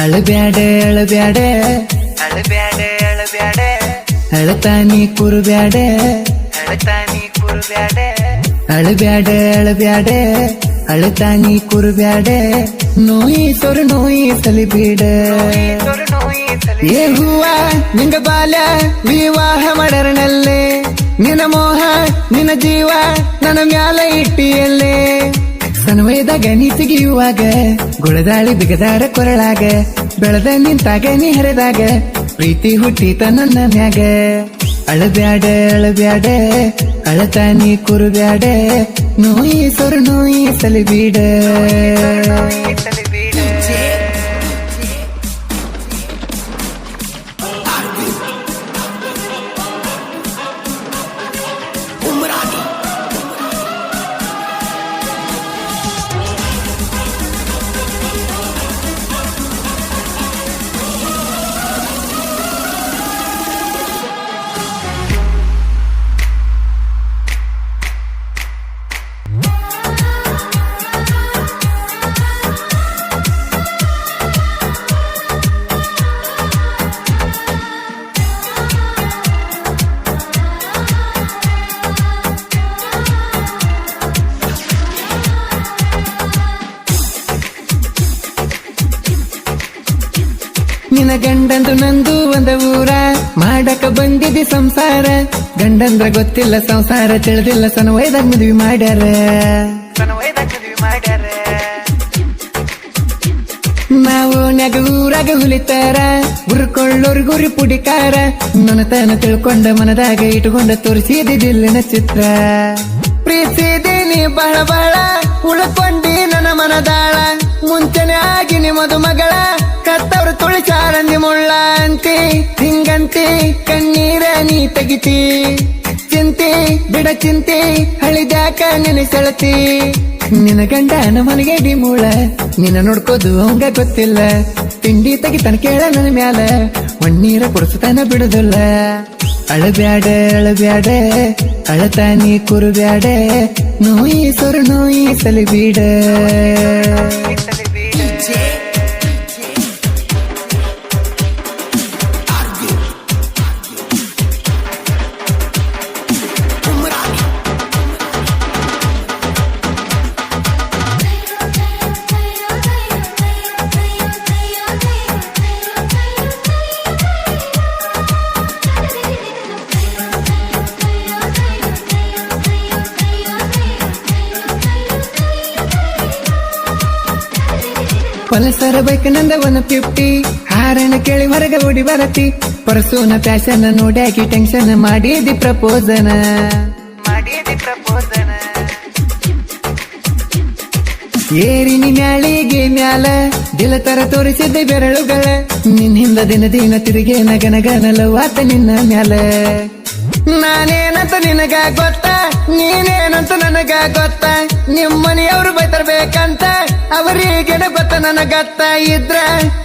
ಅಳಬ್ಯಾಡೆ ಅಳಬ್ಯಾಡೆ ಅಳಬ್ಯಾಡೆ ಅಳಬ್ಯಾಡೆ ಅಳತಾನಿ ಕುರುಬ್ಯಾಡೆ ಅಳತಾನಿ ಕುರುಬ್ಯಾಡೆ ಅಳಬ್ಯಾಡೆ ಅಳಬ್ಯಾಡೆ ಅಳತಾನಿ ಕುರುಬ್ಯಾಡೆ ನೋಯಿ ಸೊರು ನೋಯಿ ಸಲಿಬೀಡ ಏ ಹೂವ ನಿಂಗ ಬಾಲ್ಯ ವಿವಾಹ ಮಾಡರನಲ್ಲೇ ನಿನ್ನ ಮೋಹ ನಿನ್ನ ಜೀವ ನನ್ನ ಮ್ಯಾಲ ಇಟ್ಟಿಯಲ್ಲೇ ಸನ್ವಯದಾಗ ನೀ ತೆಗಿಯುವಾಗ ಗುಳದಾಳಿ ಬಿಗದಾರ ಕೊರಳಾಗ ಬೆಳೆದ ನಿಂತಾಗ ನೀ ಹರಿದಾಗ ಪ್ರೀತಿ ಹುಟ್ಟಿತ ನನ್ನ ಮ್ಯಾಗ ಅಳಬ್ಯಾಡ ಅಳಬ್ಯಾಡ ಅಳತಾನಿ ಕುರುಬ್ಯಾಡೆ ನೋಯಿ ಸೊರು ನೋಯಿ ಸಲಿಬೀಡ ನಿನ್ನ ಗಂಡಂದು ನಂದು ಒಂದ ಊರ ಮಾಡಕ ಬಂದಿದ್ದಿ ಸಂಸಾರ ಗಂಡಂದ್ರ ಗೊತ್ತಿಲ್ಲ ಸಂಸಾರ ತಿಳಿದಿಲ್ಲ ಸನವೈದಾಗ ಮದ್ವಿ ಮಾಡ್ಯಾರ ನಾವು ನೆಗ ಊರಾಗ ಹುಲಿತಾರ ಗುರ್ಕೊಳ್ಳೋರ್ ಗುರಿ ಪುಡಿಕಾರ ನನತನ ತಿಳ್ಕೊಂಡ ಮನದಾಗ ಇಟ್ಕೊಂಡ ತೋರಿಸಿದಿಲ್ಲಿನ ಚಿತ್ರ ಪ್ರೀತಿದೀನಿ ಬಹಳ ಬಹಳ ಉಳ್ಕೊಂಡಿ ನನ್ನ ಮನದಾಳ ಮುಂಚೆನೆ ಆಗಿನಿ ಮದುಮಗಳ ಕತ್ತವ್ರು ತುಳಿಚಾರಂದಿ ಮುಳ್ಳ ಅಂತಿ ಹಿಂಗಂತಿ ಕಣ್ಣೀರ ನೀ ತೆಗಿತಿ ಚಿಂತಿ ಬಿಡ ಚಿಂತಿ ಹಳಿದ್ಯಾಕ ನೆನೆಸೆಳತಿ ನಿನ್ನ ಗಂಡನ ಮನೆಗೆ ಮೂಳ ನಿನ್ನ ನೋಡ್ಕೋದು ಅವಂಗ ಗೊತ್ತಿಲ್ಲ ತಿಂಡಿ ತೆಗಿತಾನ ಕೇಳ ನನ್ನ ಮ್ಯಾಲ ಒಣ್ಣೀರ ಕುಡಿಸ್ತಾನ ಬಿಡುದಿಲ್ಲ ಅಳಬ್ಯಾಡ ಅಳಬ್ಯಾಡ ಅಳತಾನಿ ಕುರುಬ್ಯಾಡೆ ನೋಯಿ ಸೊರು ನೋಯಿ ಸಲಿಬೀಡ ಪಲ್ಸರ್ ಬೈಕ್ ನಂದ 150 ಹಾರನ ಕೇಳಿ ಹೊರಗೆ ಓಡಿ ಬರತಿ ಪರಸೂನ ಪ್ಯಾಶನ್ ನೋಡ್ಯಾಕಿ ಟೆನ್ಷನ್ ಮಾಡಿದಿ ಪ್ರಪೋಸನ ಏರಿನಿ ಮ್ಯಾಳಿಗೆ ಮ್ಯಾಲ ದಿಲ ತರ ತೋರಿಸಿದ್ದೆ ಬೆರಳುಗಳ ನಿನ್ ಹಿಂದ ದಿನ ದಿನ ತಿರುಗಿ ನಗನಗನಲವಾತ ನಿನ್ನ ಮ್ಯಾಲ ನಾನೇನಂತ ನಿನಗ ಗೊತ್ತ ನೀನೇನಂತ ನನಗ ಗೊತ್ತ ನಿಮ್ಮನೆಯವ್ರು ಬೈತರ್ಬೇಕಂತ ಅವರಿಗೇನ ಗೊತ್ತ ನನಗತ್ತ ಇದ್ರ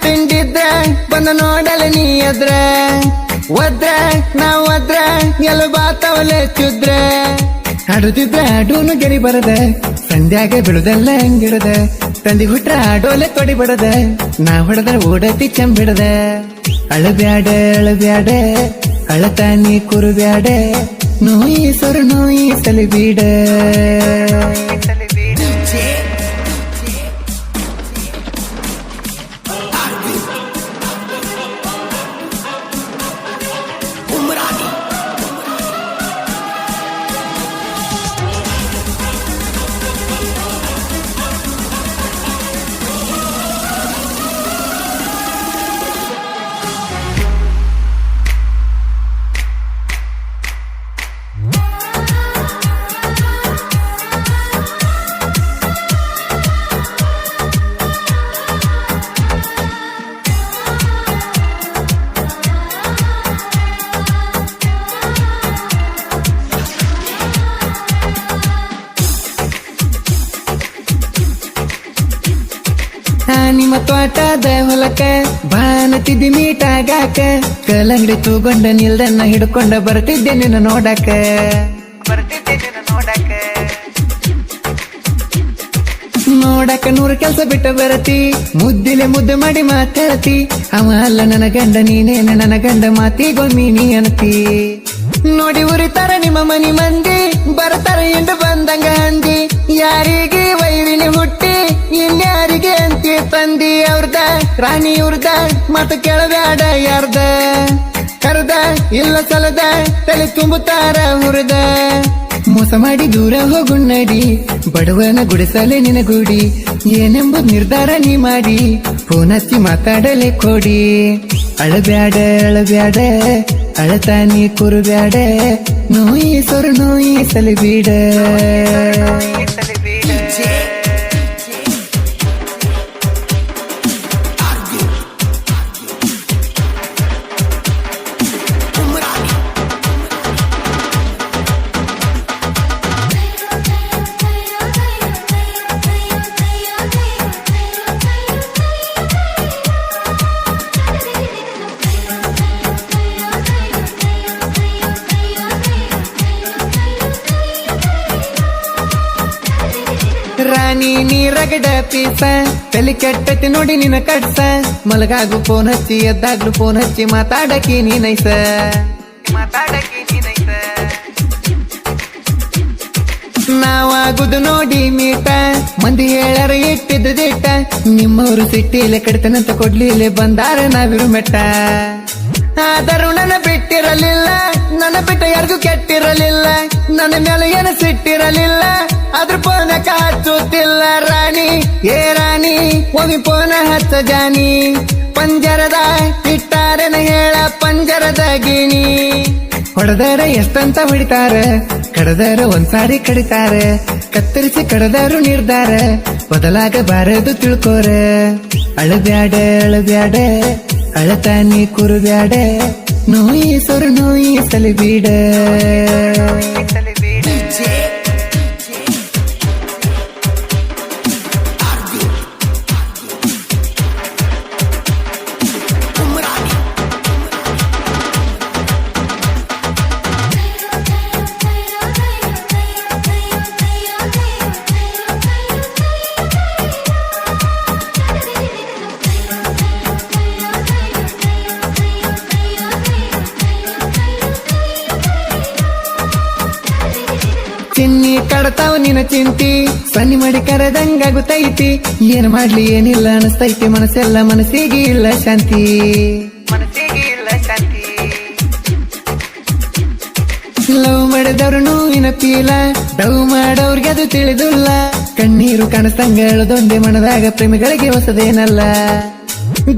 ತಿಂಡಿದ್ರ ಬಂದ ನೋಡಲ ನೀ ಎದ್ರ ಒದ್ರ ನಾವ್ ಒದ್ರ ಎಲ್ಲ ಬಾತವಲೆ ಚುದ್ರ ಆಡುತ್ತಿದ್ರ ಆಡೂನು ಗೆರಿ ಬರದ ಸಂಧ್ಯಾಗ ಬಿಡುದಲ್ಲ ಹಂಗಿಡದ ತಂದಿ ಹುಟ್ರ ಆಡೋಲೆ ತೊಡಿ ಬಡದ ನಾ ಹೊಡೆದ್ರ ಓಡತಿ ಚಂಬಿಡದ ಅಳಬ್ಯಾಡ ಅಳಬ್ಯಾಡ ಅಳತಾನಿ ಕುರುಬ್ಯಾಡೆ ನೋಯಿ ಸೊರು ನೋಯಿ ಸಲಿಬೀಡ ನಿಮ್ಮ ತೋಟದ ಹೊಲಕ ಬಾನತಿದ್ದಿ ಮೀಟಾಗಾಕ ಕಲ್ಲಂಗಡಿ ತೂಗೊಂಡ ನಿಲ್ದನ್ನ ಹಿಡ್ಕೊಂಡ ಬರ್ತಿದ್ದೆ ನಿನ್ನ ನೋಡಕ ನೋಡಕ 100 ಕೆಲ್ಸ ಬಿಟ್ಟ ಬರತಿ, ಮುದ್ದಿಲೆ ಮುದ್ದೆ ಮಾಡಿ ಮಾತಾಡತಿ. ಅವ ಅಲ್ಲ ನನ್ನ ಗಂಡ, ನೀನೇನ ನನ್ನ ಗಂಡ, ಮಾತಿಗೊಮ್ಮಿ ನೀ ಅನತಿ. ನೋಡಿ ಉರಿತಾರ ನಿಮ್ಮ ಮನಿ ಮಂದಿ, ಬರ್ತಾರ ಎಂಡು ಬಂದಂಗ ಅಂದಿ. ಯಾರಿಗೆ ವೈರಿನಿ ಹುಟ್ಟಿ ಇನ್ಯಾರಿಗೆ ಅಂತಿ ತಂದಿ. ಅವ್ರದ ರಾಣಿ ಇವ್ರದ ಮಾತು ಕೇಳಬ್ಯಾಡ ಯಾರ್ದ, ಕರ್ದ ಇಲ್ಲ ಸಲದ ತಲೆ ತುಂಬುತ್ತಾರ ಹುರದ. ಮೋಸ ಮಾಡಿ ದೂರ ಹೋಗುಣ್ಣಡಿ, ಬಡವನ ಗುಡಿಸಲೆ ನಿನಗೂಡಿ. ಏನೆಂಬುದು ನಿರ್ಧಾರ ನೀ ಮಾಡಿ, ಫೋನ್ ಹಚ್ಚಿ ಮಾತಾಡಲೆ ಕೊಡಿ. ಅಳಬ್ಯಾಡ ಅಳಬ್ಯಾಡ ಅಳತಾನಿ ಕುರುಬ್ಯಾಡ, ನೋಯಿ ಸೊರು ನೋಯಿ ಸಲಿಬೀಡ. ರಾಣಿ ನೀರಗಡ ಪೀಸ, ತಲೆ ಕೆಟ್ಟತಿ ನೋಡಿ ನಿನ್ನ ಕಟ್ಸ. ಮಲಗಾಗು ಫೋನ್ ಹಚ್ಚಿ, ಎದ್ದಾಗ್ಲು ಫೋನ್ ಹಚ್ಚಿ, ಮಾತಾಡಕಿ ನೀನೈಸ, ಮಾತಾಡಕಿ ನೀನೈಸ. ನಾವಾಗುದು ನೋಡಿ ಮೀಟ, ಮಂದಿ ಹೇಳರ ಇಟ್ಟಿದ್ದು ದಿಟ್ಟ. ನಿಮ್ಮವರು ಸಿಟ್ಟಿಲೆ ಕಡಿತನಂತ ಕೊಡ್ಲಿಲ್ಲ, ಬಂದಾರ ನಾವಿರು ಮೆಟ್ಟ. ಆದರೂ ನನ್ನ ಬಿಟ್ಟಿರಲಿಲ್ಲ, ನನ್ನ ಬಿಟ್ಟ ಯಾರಿಗೂ ಕೆಟ್ಟಿರಲಿಲ್ಲ. ನನ್ನ ಮೇಲೆ ಏನು ಸಿಟ್ಟಿರಲಿಲ್ಲ, ಅದ್ರ ಪೋನ ಹಚ್ಚುತ್ತಿಲ್ಲ. ರಾಣಿ ಏ ರಾಣಿ ಒಮ್ಮೆ ಪೋನ ಹಚ್ಚ ಜಾನಿ. ಪಂಜರದ ಇಟ್ಟಾರೆನ ಹೇಳ ಪಂಜರದ ಗಿಣಿ. ಹೊಡೆದರ ಎಷ್ಟಂತ ಹೊಡಿತಾರ, ಕಡದರ ಒಂದ್ಸಾರಿ ಕಡಿತಾರ. ಕತ್ತರಿಸಿ ಕಡದರು ನಿರ್ಧಾರ, ಬದಲಾಗಬಾರದು ತಿಳ್ಕೋರ. ಅಳಬ್ಯಾಡ ಅಳಬ್ಯಾಡ ಅಳತಾನಿ ಕುರುಬ್ಯಾಡ, ನೋಯಿ ಸೊರು ನೋಯಿ ಸಲಿಬೀಡ. ಚಿನ್ನಿ ಕಡತಾವ ನಿನ್ನ ಚಿಂತಿ, ಸನ್ನಿ ಮಾಡಿ ಕರೆದಂಗಾಗುತ್ತೈತಿ. ಏನ್ ಮಾಡ್ಲಿ ಏನಿಲ್ಲ ಅನಿಸ್ತೈತಿ, ಮನಸ್ಸೆಲ್ಲ ಮನಸ್ಸಿಗೆ ಇಲ್ಲ ಶಾಂತಿ, ಮನಸ್ಸಿಗೆ ಇಲ್ಲ ಶಾಂತಿ. ಲವ್ ಮಾಡಿದವ್ರು ನೋವಿನ ಪೀಲ, ಡವ್ ಮಾಡೋರ್ಗೆ ಅದು ತಿಳಿದಿಲ್ಲ. ಕಣ್ಣೀರು ಕಾಣಿಸ್ತಂಗ ಅಳದೊಂದೇ ಮನದಾಗ, ಪ್ರೇಮಿಗಳಿಗೆ ಹೊಸದೇನಲ್ಲ.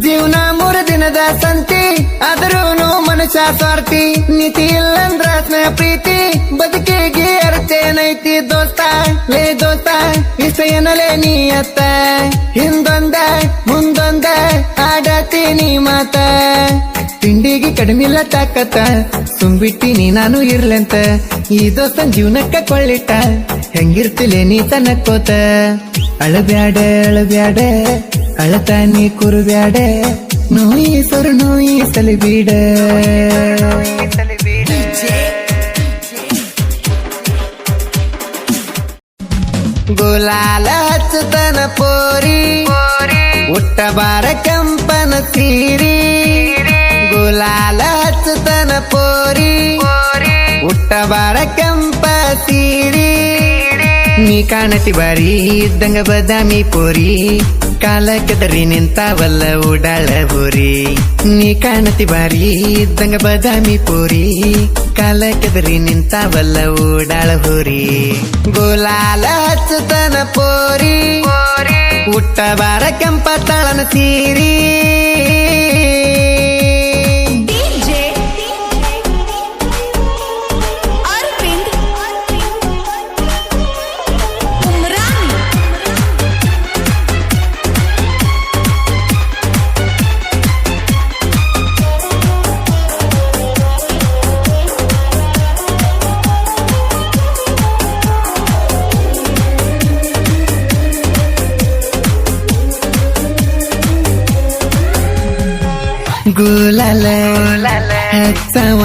ಜೀವನ 3 ದಿನದ ಸಂತಿ, ಆದರೂ ಮನುಷ್ಯ ಸ್ವಾರ್ಥಿ. ನೀತಿ ಇಲ್ಲಂದ್ರ ಸ್ನೇಹ ಪ್ರೀತಿ, ಬದುಕಿಗೆ ಅರ್ಥೇನೈತಿ. ದೋಸ್ತ ಲೇ ದೋಸ್ತ ಇಷ್ಟ ಏನಲೇ ನೀಯತ್ತ, ಹಿಂದೊಂದ ಮುಂದೊಂದ ಆಡತೀನಿ ಮಾತ. ತಿಂಡಿಗೆ ಕಡಿಮಿಲ್ಲ ತಾಕತ್ತ, ತುಂಬಿಟ್ಟಿನಿ ನಾನು ಇರ್ಲಂತ. ಈ ದೋಸ್ತನ್ ಜೀವನಕ್ಕ ಕೊಳ್ಳಿಟ್ಟ, ಹೆಂಗಿರ್ತಿಲೆ ನೀ ತನಕೋತ. ಅಳಬ್ಯಾಡ ಅಳಬ್ಯಾಡ ಅಳತಾನಿ ಕುರುಬ್ಯಾಡ, ನೋಯಿ ಸೊರು ನೋಯಿ ಸಲಿಬೀಡ. ಗುಲಾಲ ಹಚ್ಚತನ ಪೋರಿ, ಉಟ್ಟ ಬಾರ ಕೆಂಪನ ಸೀರಿ. ಗುಲಾಲ ಹಚ್ಚತನ ಪೋರಿ, ಉಟ್ಟ ಬಾರ ಕೆಂಪ ಸೀರಿ. ನೀ ಕಾಣತಿ ಬಾರಿ ಇದ್ದಂಗ ಬದಾಮಿ ಪೋರಿ, ಕಾಲ ಕೆದರಿ ನಿಂತಾವಲ್ಲ ಉಡಾಳ ಬೋರಿ. ನೀ ಕಾಣತಿ ಬಾರಿ ಇದ್ದಂಗ ಬದಾಮಿ ಪೋರಿ, ಕಾಲ ಕೆದರಿ ನಿಂತಾವಲ್ಲ ಉಡಾಳ ಹೋರಿ. ಗುಲಾಲ ಹಚ್ಚತನ ಪೋರಿ, ಉಟ್ಟ ಬಾರ ಕೆಂಪ ತಾಳನ ಸೀರಿ. ಗುಲಾಲ ಹಚ್ಚವ,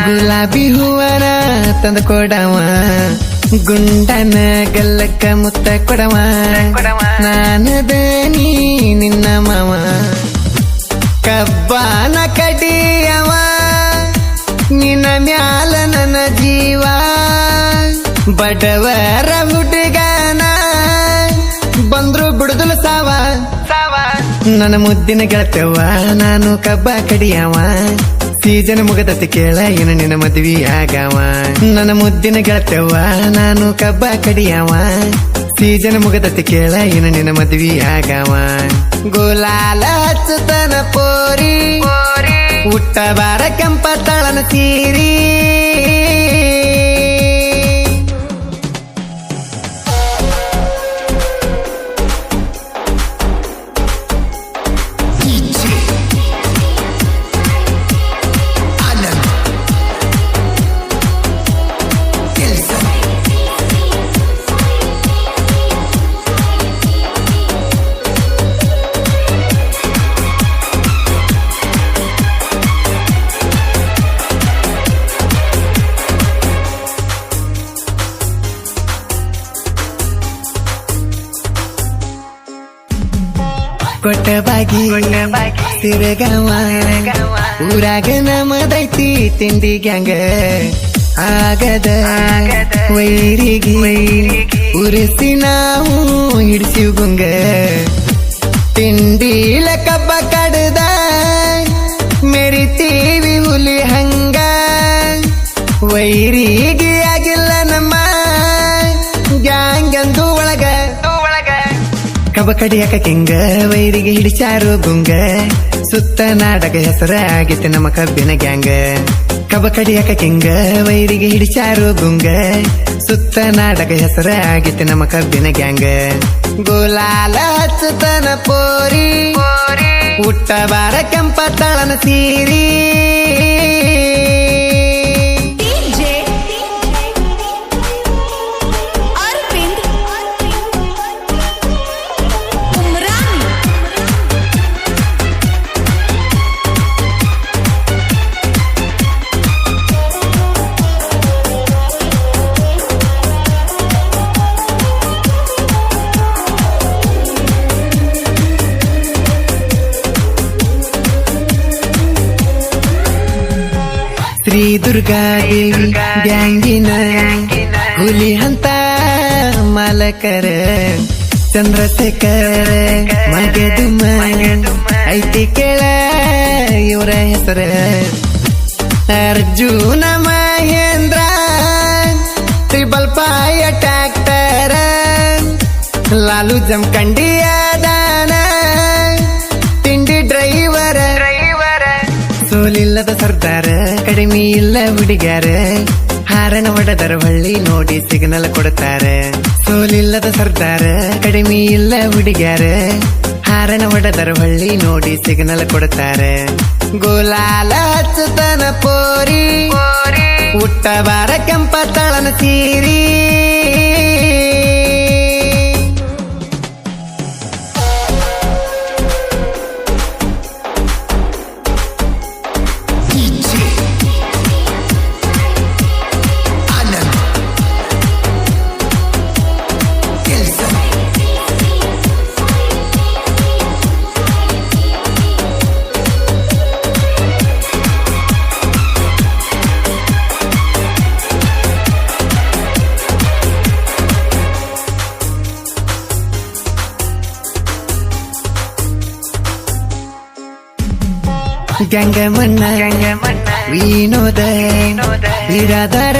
ಗುಲಾಬಿ ಹೂವನ ತಂದು ಕೊಡವ. ಗುಂಡನ ಗಲ್ಲಕ್ಕ ಮುತ್ತ ಕೊಡವ ನಾನದ ನೀ ನಿನ್ನ ಮಾವ ಕಬ್ಬಾನ ಕಡಿಯವ ನಿನ್ನ ಮ್ಯಾಲ ನನ್ನ ಜೀವ ಬಡವರ ಹುಡುಗನ ಬಂದ್ರು ಬಿಡುದಲ ಸಾವ ನನ್ನ ಮುದ್ದಿನ ಗೆಳತವ್ವ ನಾನು ಕಬ್ಬ ಕಡಿಯವ ಸೀಜನ್ ಮುಗದತಿ ಕೇಳ ಇನ್ನು ನಿನ್ನ ಮದ್ವಿ ಆಗವ ನನ್ನ ಮುದ್ದಿನ ಗೆಳತವ್ವ ನಾನು ಕಬ್ಬ ಕಡಿಯವ ಸೀಜನ್ ಮುಗದತಿ ಕೇಳ ಇನ್ನು ನಿನ್ನ ಮದ್ವಿ ಆಗವ ಗುಲಾಲ ಹಚ್ಚತನ ಪೋರಿ ಹುಟ್ಟ ಬಾರ ಕೆಂಪ ತಳನ ಸೀರಿ ಕೊಟ್ಟಬಾಗಿ ತಿರಗವ ಊರಾಗ ನಮದೈತಿ ತಿಂಡಿ ಗ್ಯಾಂಗ ಆಗದ ವೈರಿಗೆ ಉರಿಸಿ ನಾವು ಹಿಡಿಸಿವ್ ಗುಂಗ ತಿಂಡಿಲ ಕಬ್ಬ ಕಡದ ಮೆರಿತೀವಿ ಹುಲಿ ಹಂಗ ವೈರಿಗೆ ಆಗಿಲ್ಲ ನಮ್ಮ ಗ್ಯಾಂಗಂದು ಒಳಗ ಕಬ್ಬ ಕಡಿಯಾಕ ಕಿಂಗ ವೈರಿಗೆ ಹಿಡಿಚಾರು ಗುಂಗ ಸುತ್ತ ನಾಡಕ ಹೆಸರ ಆಗಿತ್ತು ನಮ್ಮ ಕಬ್ಬಿನ ಗ್ಯಾಂಗ ಕಬ್ಬ ಕಡಿಯಾಕ ಕಿಂಗ ವೈರಿಗೆ ಹಿಡಿಚಾರು ಗುಂಗ ಸುತ್ತ ನಾಡಕ ಹೆಸರ ಆಗಿತ್ತು ನಮ್ಮ ಕಬ್ಬಿನ ಗ್ಯಾಂಗ ಗುಲಾಲ ಹಚ್ಚತನ ಪೋರಿ ಹುಟ್ಟ ಬಾರ ಕೆಂಪ ತಳನ ಸೀರಿ ಶ್ರೀ ದುರ್ಗಾದೇವಿ ಗ್ಯಾಂಗಿನ ಹುಲಿ ಹಂತ ಮಾಲಕರ ಚಂದ್ರಶೇಖರ ಮಗದುಮ ಐತಿ ಕೇಳ ಇವರ ಹೆಸರ ಅರ್ಜುನ ಮಹೇಂದ್ರ ಟ್ರಿಬಲ್ ಪಾಯ ಟ್ಯಾಕ್ಟರ ಲಾಲು ಜಮಖಂಡಿಯ ದಾನ ತಿಂಡಿ ಡ್ರೈವರ ಸೋಲಿಲ್ಲದ ಸರ್ದಾರ ಕಡಿಮೆ ಇಲ್ಲ ಹುಡುಗ್ಯಾರ ಹಾರನ ಹೊಡೆದರ ಹೊಳ್ಳಿ ನೋಡಿ ಸಿಗ್ನಲ್ ಕೊಡ್ತಾರೆ ಸೋಲಿಲ್ಲದ ಸರ್ದಾರ ಕಡಿಮೆ ಇಲ್ಲ ಹುಡುಗ್ಯಾರ ಹಾರನ ಹೊಡೆದರ ಹೊಳ್ಳಿ ನೋಡಿ ಸಿಗ್ನಲ್ ಕೊಡ್ತಾರೆ ಗುಲಾಲ ಹಚ್ಚತನ ಪೋರಿ ಹುಟ್ಟ ಬಾರ ಕೆಂಪ ತಳನ ಸೀರಿ ಗಂಗಮಣ್ಣ ವಿನೋದ ವಿರಾದರ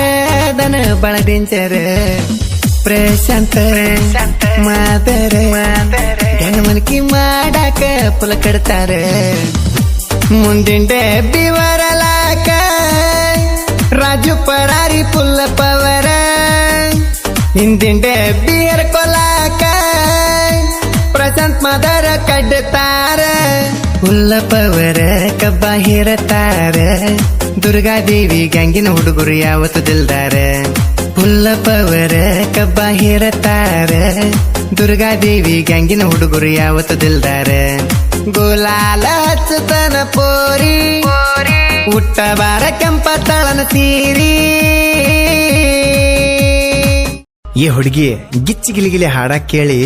ದನ ಬಳದಿಂಚರ ಪ್ರಶಾಂತ ಮಾದರ ಗಂಗಮನ್ಕಿ ಮಾಡಾಕ ಪುಲ ಕಡ್ತಾರ ಮುಂದಿನ ಬಿವರಲಾಕ ರಾಜು ಪರಾರಿ ಪುಲ್ಲ ಪವರ ಹಿಂದಿನ ಬಿಯರ್ ಕೊಲಾಕ ಪ್ರಶಾಂತ್ ಮಾದರ ಕಡ್ತಾರ ಹುಲ್ಲಪ್ಪವರ ಕಬ್ಬ ಹಿರತಾರ ದುರ್ಗಾದೇವಿ ಗ್ಯಾಂಗಿನ ಹುಡುಗರು ಯಾವತ್ತು ದಿಲ್ದಾರ ಹುಲ್ಲಪ್ಪವರ ಕಬ್ಬ ಹಿರತಾರ ದುರ್ಗಾದೇವಿ ಗ್ಯಾಂಗಿನ ಹುಡುಗರು ಯಾವತ್ತು ದಿಲ್ದಾರ ಗುಲಾಲ ಹಚ್ಚತನ ಪೋರಿ ಹುಟ್ಟ ಬಾರ ಕೆಂಪ ತಳನ ಸೀರಿ ಈ ಹುಡುಗಿ ಗಿಚ್ಚಿ ಗಿಲಿಗಿಲಿ ಹಾಡಕ್ ಕೇಳಿ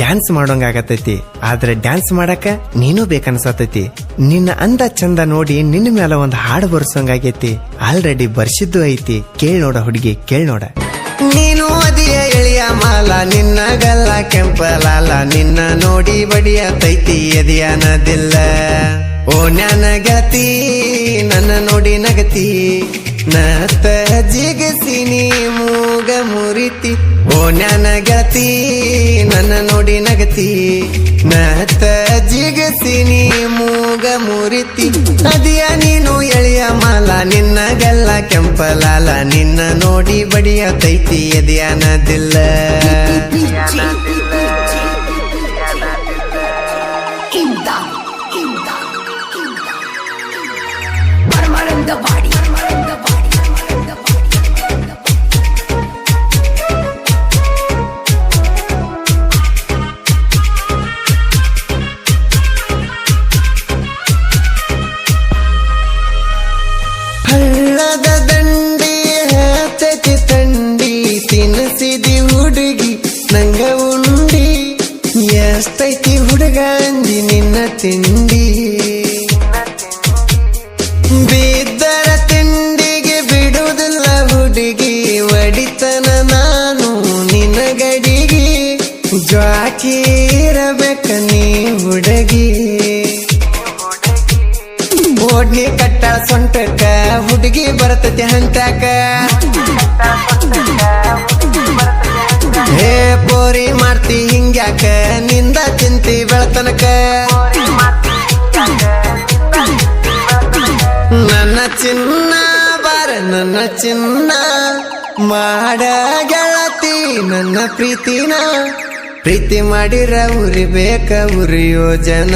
ಡ್ಯಾನ್ಸ್ ಮಾಡೋಂಗ ಆಗತೈತಿ. ಆದ್ರೆ ಡ್ಯಾನ್ಸ್ ಮಾಡಕ ನೀನು ಬೇಕನ್ಸತೈತಿ. ನಿನ್ನ ಅಂದ ಚಂದ ನೋಡಿ ನಿನ್ನ ಮೇಲೆ ಒಂದ್ ಹಾಡು ಬರ್ಸೋಂಗಾಗೈತಿ. ಆಲ್ರೆಡಿ ಬರ್ಸಿದ್ದು ಐತಿ. ಕೇಳ್ ನೋಡ ಹುಡುಗಿ, ಕೇಳ್ ನೋಡ. ನೀನು ಅದಿಯ ಎಳಿಯ ಮಾಲ, ನಿನ್ನ ಗಲ್ಲ ಕೆಂಪಲಾಲ, ನಿನ್ನ ನೋಡಿ ಬಡಿಯತೈತಿ ಎದಿಯ ನದಿಲ್ಲ. ಓ ನನಗತಿ ನನ್ನ ನೋಡಿ ನಗತಿ, ನತ ಜಿಗಸಿನಿ ಮೂಗ ಮುರಿತಿ. ಓ ನನಗತಿ ನನ್ನ ನೋಡಿ ನಗತಿ, ನತ ಜಿಗಸಿನಿ ಮೂಗ ಮುರಿತಿ. ಅದಿಯ ನೀನು ಎಳೆಯ ಮಾಲ, ನಿನ್ನ ಗಲ್ಲ ಕೆಂಪಲಾಲ, ನಿನ್ನ ನೋಡಿ ಬಡಿಯತೈತಿ ಎದಿಯ ನದಿಲ್ಲ. ಹಳ್ಳದ ದಂಡಿ ಹತ್ತತಿ ತಂಡಿ, ತಿನ್ನಿಸಿದಿ ಹುಡುಗಿ ನಂಗ ಉಂಡಿ. ಎಷ್ಟೈತಿ ಹುಡುಗ ಅಂದಿ ನಿನ್ನ ತಿಂಡಿ, ಬಿದ್ದರ ತಿಂಡಿಗೆ ಬಿಡುವುದಿಲ್ಲ ಹುಡುಗಿ. ಒಡಿತನ ನಾನು ನಿನ್ನ ಗಡಿಗೆ, ಜ್ವಾಕಿ ಇರಬೇಕ ನೀ ಹುಡುಗಿ. ಓಡ್ನಿ ಕಟ್ಟ ಸೊಂಟಕ್ಕ ಹುಡುಗಿ ಬರ್ತತಿ ಹಂತಕ. ಹೇ ಪೋರಿ ಮಾಡ್ತಿ ಹಿಂಗ್ಯಾಕ, ನಿಂದ ಚಿಂತಿ ಬೆಳತನಕ. ನನ್ನ ಚಿನ್ನ ಬಾರ ನನ್ನ ಚಿನ್ನ, ಮಾಡ ಗೆಳತಿ ನನ್ನ ಪ್ರೀತಿನ. ಪ್ರೀತಿ ಮಾಡಿರ ಉರಿಬೇಕ ಉರಿಯೋ ಜನ,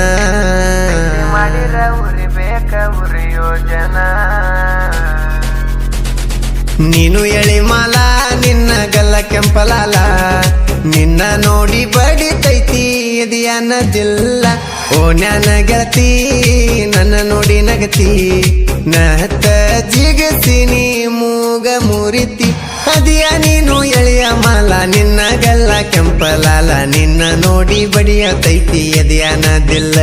ನೀನು ಎಳಿ ಮಾಲ, ನಿನ್ನ ಗಲ್ಲ ಕೆಂಪಲಾಲ, ನಿನ್ನ ನೋಡಿ ಬಡಿತೈತಿ ಎದಿಯ ನದಿಲ್ಲ. ಓ ನನ್ನ ಗೆಳತಿ ನನ್ನ ನೋಡಿ ನಗತಿ, ನತ ಜಿಗಸಿನಿ ಮೂಗ ಮುರಿತಿ. ಅದಿಯ ನೀನು ಎಳೆಯ ಮಾಲ, ನಿನ್ನ ಗಲ್ಲ ಕೆಂಪಲಾಲ, ನಿನ್ನ ನೋಡಿ ಬಡಿಯತೈತಿ ಎದಿಯ ನದಿಲ್ಲ.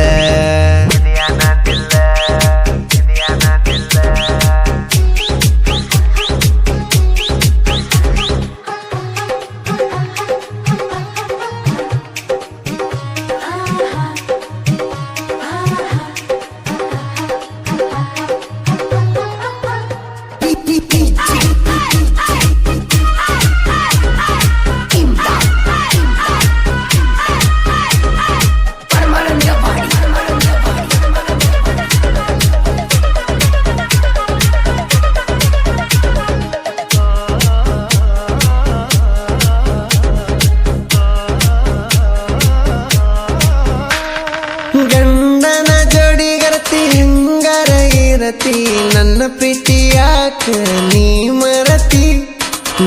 ಗಂಡನ ಜೋಡಿಗರತಿ ಹೆಂಗಾರ ಇರತಿ, ನನ್ನ ಪ್ರೀತಿ ಯಾಕ ನೀ ಮರತಿ.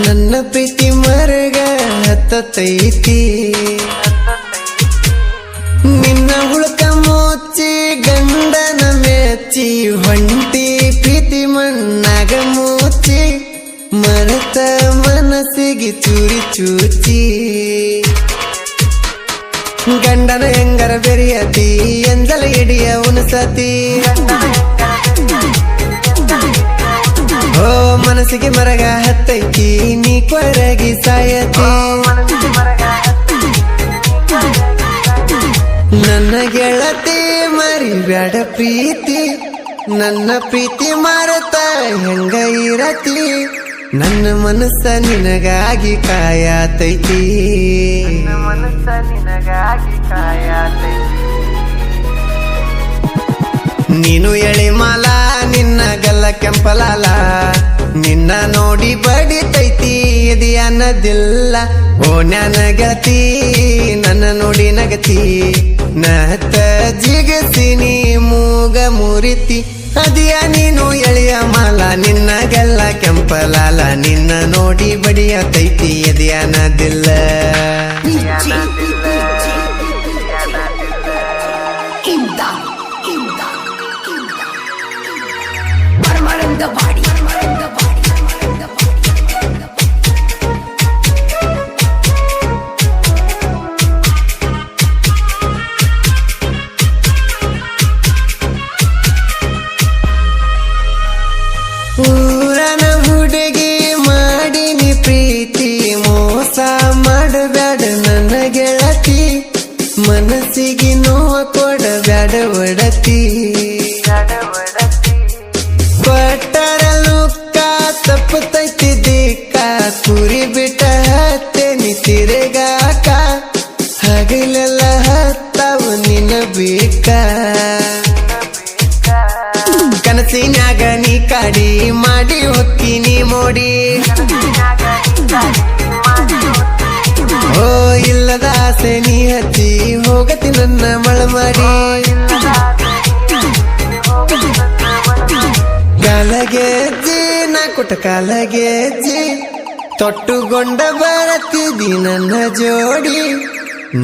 ನನ್ನ ಪ್ರೀತಿ ಮರಗ ಹತ್ತೈತಿ, ನಿನ್ನ ಹುಳಕ ಮುಚ್ಚಿ ಗಂಡನ ಮೆಚ್ಚಿ. ಹೊಂಟಿ ಪ್ರೀತಿ ಮಣ್ಣಾಗ ಮುಚ್ಚಿ, ಮರತ ಮನಸ್ಸಿಗೆ ಚೂರಿ ಚೂಚಿ. ಗಂಡನ ಹೆಂಗರ ಬೆರೆಯತಿ, ಎಂದಲ ಹಿಡಿಯ ಉಣಸತಿ. ಓ ಮನಸ್ಸಿಗೆ ಮರಗ ಹತ್ತೈತಿ, ನೀ ಕೊರಗಿ ಸಾಯತಿ. ನನ್ನ ಗೆಳತಿ ಮರಿಬ್ಯಾಡ ಪ್ರೀತಿ, ನನ್ನ ಪ್ರೀತಿ ಮರೆತ ಹೆಂಗ ಇರತಿ. ನನ್ನ ಮನಸ್ಸ ನಿನಗಾಗಿ ಕಾಯತೈತಿ, ನೀನು ಎಳಿ ಮಾಲ, ನಿನ್ನ ಗಲ್ಲ ಕೆಂಪಲಾಲ, ನಿನ್ನ ನೋಡಿ ಬಡಿತೈತಿ ಎದಿಯ ನದಿಲ್ಲ. ಓ ನನ್ನ ಗೆಳತಿ ನನ್ನ ನೋಡಿ ನಗತಿ, ನತ ಜಿಗಸಿನಿ ಮೂಗ ಮುರಿತಿ. ಅದಿಯ ನೀನು ಎಳೆಯ ಮಾಲ, ನಿನ್ನ ಗಲ್ಲ ಕೆಂಪಲಾಲ, ನಿನ್ನ ನೋಡಿ ಬಡಿಯತೈತಿ ಎದಿಯ ನದಿಲ್ಲ. the body. ನಡವಡತಿ ಕೊಟ್ಟರಲುಕ್ಕ ತಪ್ಪತೈತಿ ದಿಕ್ಕ ಕುರಿ ಬಿಟ್ಟ ಹತ್ತೇನಿ ತಿರುಗಾಕ ಹಗಲೆಲ್ಲ ಹತ್ತಾವು ನಿನ್ನ ಬೇಕ ಕನಸಿನ್ಯಾಗ ನೀ ಕಾಡಿ ಮಾಡಿ ಹೊಕ್ಕಿನಿ ಮೋಡಿ ಓ ಇಲ್ಲದ ಆಸೆ ನೀ ಹಚ್ಚಿ ಹೋಗತಿ ನನ್ನ ಮಳಮಾಡಿ ಕಾಲಗೆಜ್ಜಿ ನಾ ಕೊಟ್ಟ ಕಾಲಗೆಜ್ಜಿ ತೊಟ್ಟುಗೊಂಡ ಬರತಿದಿ ನನ್ನ ಜೋಡಿ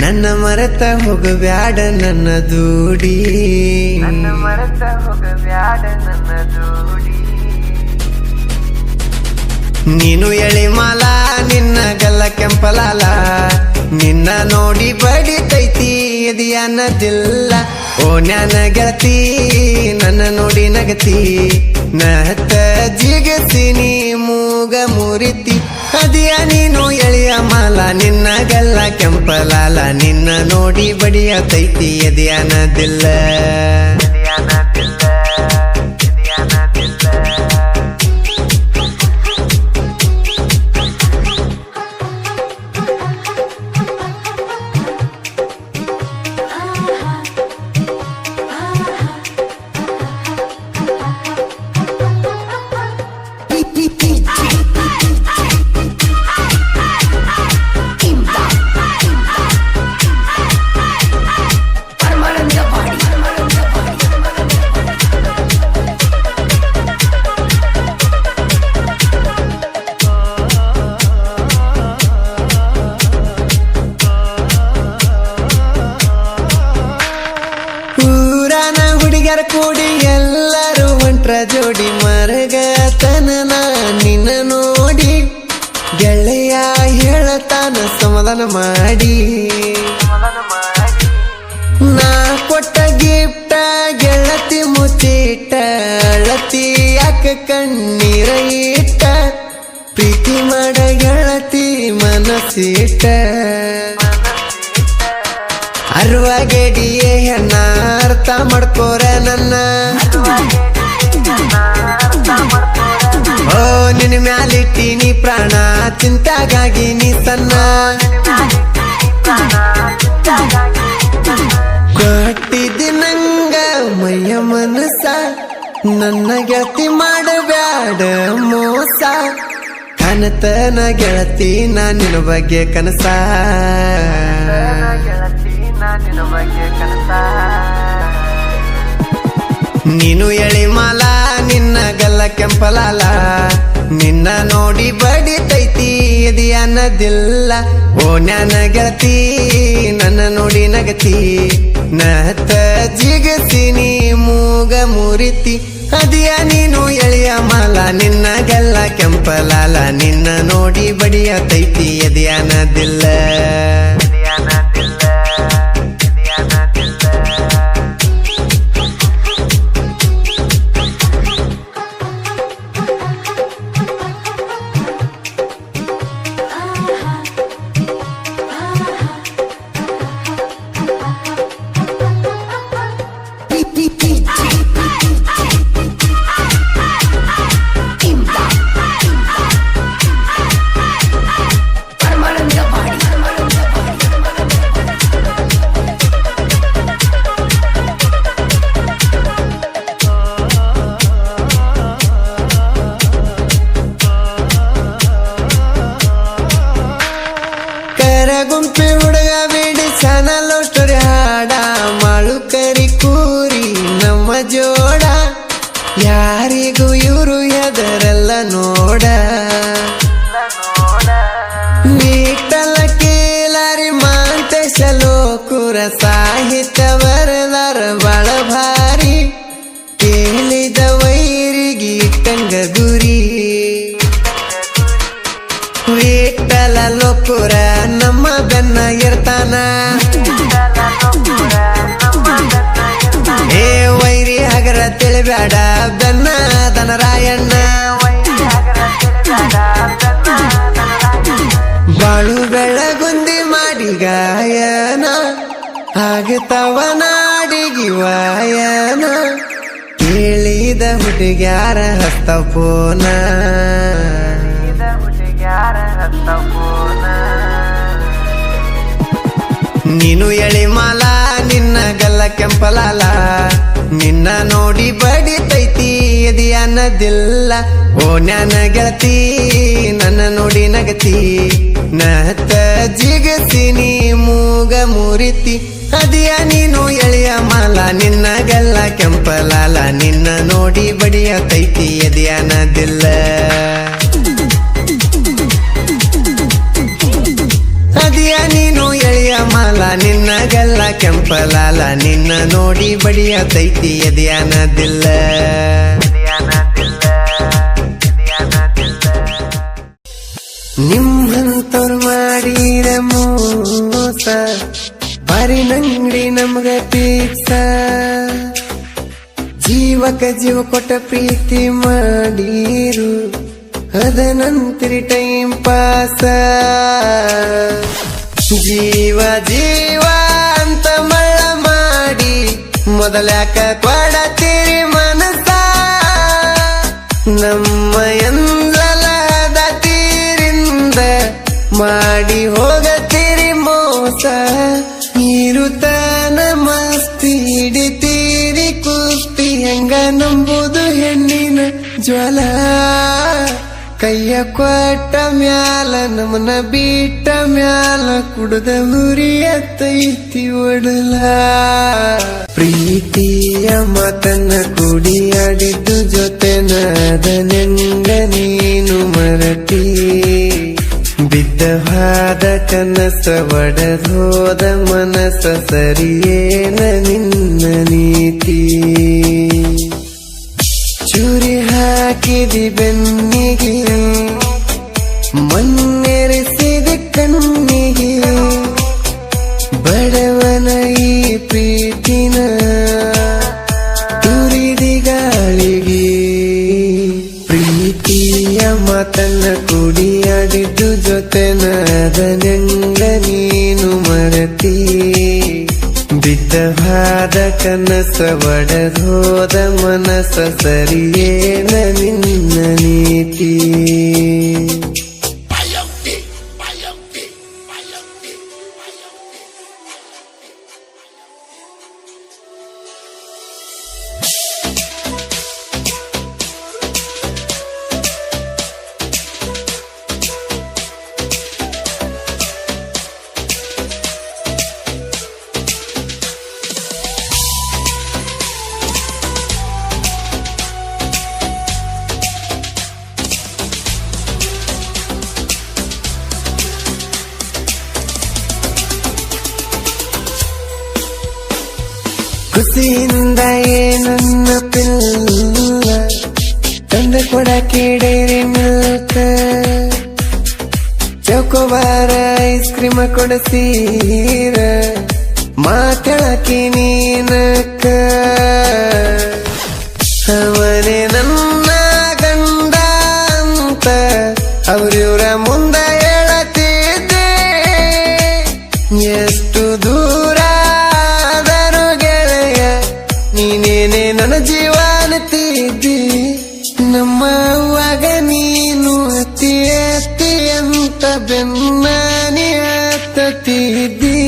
ನನ್ನ ಮರೆತ ಹೋಗಬ್ಯಾಡ ನನ್ನ ದೂಡಿ ನೀನು ಎಳಿ ಮಾಲ ನಿನ್ನ ಗಲ್ಲ ಕೆಂಪಲಾಲ ನಿನ್ನ ನೋಡಿ ಬಡಿತೈತಿ ಎದಿಯನ್ನದಿಲ್ಲ ಓ ಜ್ಞಾನ ಗೆಳತಿ ನನ್ನ ನೋಡಿ ನಗತಿ ನಹತ್ತ ಜಿಗಸಿನಿ ಮೂಗ ಮುರಿತಿ ಅದಿಯ ನೀನು ಎಳೆಯ ಮಾಲ ನಿನ್ನ ಗಲ್ಲ ಕೆಂಪಲಾಲ ನಿನ್ನ ನೋಡಿ ಬಡಿಯತೈತಿ ಎದಿಯನ್ನದಿಲ್ಲ ಕೂಡಿ ಎಲ್ಲರೂ ಹೊಂಟ್ರ ಜೋಡಿ ಮರಗತನ ನಿನ್ನ ನೋಡಿ ಗೆಳೆಯ ಹೇಳತಾನ ಸಮಾಧಾನ ಮಾಡಿ ನಾ ಕೊಟ್ಟ ಗಿಫ್ಟ ಗೆಳತಿ ಮುಚ್ಚಿಟ್ಟ ಅಳತಿ ಯಾಕ ಕಣ್ಣೀರ ಇಟ್ಟ ಪ್ರೀತಿ ಮಾಡ ಗೆಳತಿ ಮನಸ್ಸಿಟ್ಟ ಅರ್ವಗೆಡಿಯೇ ಹೆಣ್ಣ ಅರ್ಥ ಮಾಡ್ಕೋರ ನನ್ನ ಓ ನಿನ್ನ ಮ್ಯಾಲಿಟ್ಟಿನಿ ಪ್ರಾಣ ಚಿಂತಾಗಾಗಿ ನೀ ಸಣ್ಣ ಕೊಟ್ಟಿದ್ದಿ ನಂಗ ಮೈಯ ಮನಸ ನನ್ನ ಗೆಳತಿ ಮಾಡಬ್ಯಾಡ ಮೋಸ ಕನತನ ಗೆಳತಿ ನಾ ನಿನ್ನ ಬಗ್ಗೆ ಕನಸ ನೀನು ಎಳಿ ಮಾಲ ನಿನ್ನ ಗಲ್ಲ ಕೆಂಪಲಾಲ ನಿನ್ನ ನೋಡಿ ಬಡಿತೈತಿ ಎದಿಯನ್ನದಿಲ್ಲ ಓ ಜ್ಞಾನ ಗೆಳತಿ ನನ್ನ ನೋಡಿ ನಗತಿ ನಹತ್ತ ಜಿಗಸಿನಿ ಮೂಗ ಮುರಿತಿ ಅದಿಯ ನೀನು ಎಳೆಯ ಮಾಲ ನಿನ್ನ ಗಲ್ಲ ಕೆಂಪಲಾಲ ನಿನ್ನ ನೋಡಿ ಬಡಿಯತೈತಿ ಎದಿಯನ್ನದಿಲ್ಲ ಗುಂಪಿ ಹುಡುಗ ಬಿಡಿ ಚಾನಲ್ ಸ್ಟೋರಿ ಹಾಡ ಮಾಳು ಕರಿ ಕೂರಿ ನಮ್ಮ ಜೋಡ ಯಾರಿಗೂ ಇವರು ಎದರೆಲ್ಲ ನೋಡ ನೀಟಲ ಕೇಲಾರಿ ಮಾಂತೇಶ ಲೋಕುರ ಸಾಹಿತ್ಯ ಬರದಾರ ಬಾಳ ಭಾರಿ ಕೇಳಿದ ವೈರಿಗೆ ಇಟ್ಟಂಗ ಗುರಿ ವಿಠಲ ಲೋಕುರ ನಮ್ಮ ಬೆನ್ನ ಇರ್ತಾನ ಏ ವೈರಿ ಹಗರ ತಿಳಿಬೇಡ ಬೆನ್ನ ದನರಾಯಣ್ಣ ಬಾಳು ಬೆಳಗುಂದಿ ಮಾಡಿ ಗಾಯನ ಆಗತವ ನಾಡಿಗಿ ವಾಯನ ಹುಡುಗ್ಯಾರ ಹಸ್ತವ ಫೋನ ನೀನು ಎಳಿ ಮಾಲ ನಿನ್ನ ಗಲ್ಲ ಕೆಂಪಲಾಲ ನಿನ್ನ ನೋಡಿ ಬಡಿತೈತಿ ಎದಿ ಅನ್ನದಿಲ್ಲ ಓ ಜ್ಞಾನ ಗೆಳತಿ ನನ್ನ ನೋಡಿ ನಗತಿ ನತ್ತ ಜಿಗಸಿನಿ ಮೂಗ ಮುರಿತಿ ಅದಿಯ ನೀನು ಎಳೆಯ ಮಾಲ ನಿನ್ನ ಗಲ್ಲ ಕೆಂಪಲಾಲ ನಿನ್ನ ನೋಡಿ ಬಡಿಯತೈತಿ ಎದಿ ಅನ್ನದಿಲ್ಲ ಅದಿಯ ನೀನು ಎಳೆಯ ಮಾಲ ನಿನ್ನ ಗಲ್ಲ ಕೆಂಪಲಾಲ ನಿನ್ನ ನೋಡಿ ಬಡಿಯತೈತಿ ಎದಿಯಾನದಿಲ್ಲ ನಿಮ್ಮಂತವ್ರು ಮಾಡಿರ ಮೋಸ ಬಾರಿ ನಂಗಡಿ ನಮ್ಗ ಪೀಕ್ಸ ಜೀವಕ ಜೀವ ಕೊಟ್ಟ ಪ್ರೀತಿ ಮಾಡಿರು ಅದ ನಂತರ ಟೈಮ್ ಪಾಸ ಜೀವ ಜೀವ ಅಂತ ಮಳ್ಳ ಮಾಡಿ ಮೊದಲ್ಯಾಕ ಕೊಡತೀರಿ ಮನಸ ನಮ್ಮ ಎಂದಲದ ತೀರಿಂದ ಮಾಡಿ ಹೋಗತೀರಿ ಮೋಸ ಇರುತ್ತಾನ ಮಸ್ತಿ ಹಿಡಿತೀರಿ ಕುಸ್ತಿ ಹೆಂಗ ನಂಬುದು ಹೆಣ್ಣಿನ ಜ್ವಲ ಕೈಯ ಕೊಟ್ಟ ಮ್ಯಾಲ ನಮನ ಬಿಟ್ಟ ಮ್ಯಾಲ ಕುಡ್ದ ಹುರಿಯತೈತಿ ಒಡಲ ಪ್ರೀತಿಯ ಮಾತನ್ನ ಕುಡಿಯಾಡಿದ್ದು ಜೊತೆನದ ನೆಂಗ ನೀನು ಮರಟಿ ಬಿದ್ದ ಹಾದ ಕನಸ ಒಡೆದೋದ ಮನಸ ಸರಿಯೇನ ನಿನ್ನ ನೀತಿ ಚೂರಿ ಹಾಕಿದಿ ಬೆನ್ನಿಗೆ ಮಣ್ಣೆರೆಸಿದ ಕಣ್ಣಿಗೆ ಬಡವನ ಈ ಪ್ರೀತಿನ ತುರಿದಿ ಗಾಳಿಗೆ ಪ್ರೀತಿಯ ಮಾತನ್ನ ಕುಡಿಯಾಡಿದ್ದು ಜೊತೆನದ ನೆಂಗ ನೀನು ಮರತಿ ಬಿದ್ದ ಹಾದ ಕನಸ ಒಡೆದೋದ ಮನಸ ಸರಿಯೇನ ನಿನ್ನ ನೀತಿ ಖುಷಿಯಿಂದ ಏನನ್ನ ಪಿಲ್ಲ ತಂದ ಕೊಡಕ್ಕೆ ಡೈರಿ ಮಿಲ್ಕ ಚೌಕೋಬಾರ ಐಸ್ ಕ್ರೀಮ್ ಕೊಡಸೀರ ಮಾತಾಡಕ್ಕೆ ನೀನಕ್ಕ ಅವನೇ ನನ್ನ ಗಂಡ ಅಂತ ಅವ್ರಿವ್ರ ಮುಂದ ಹೇಳತಿದ್ದೆ ಎಷ್ಟು ದೂರ ನೀನೇನೆ ನನ್ನ ಜೀವನತಿದ್ದಿ ನಮ್ಮ ಅವ್ವಾಗ ನೀನು ಅತಿ ಅತಿ ಅಂತ ಬೆನ್ನಾನಿ ಹತ್ತಿದ್ದಿ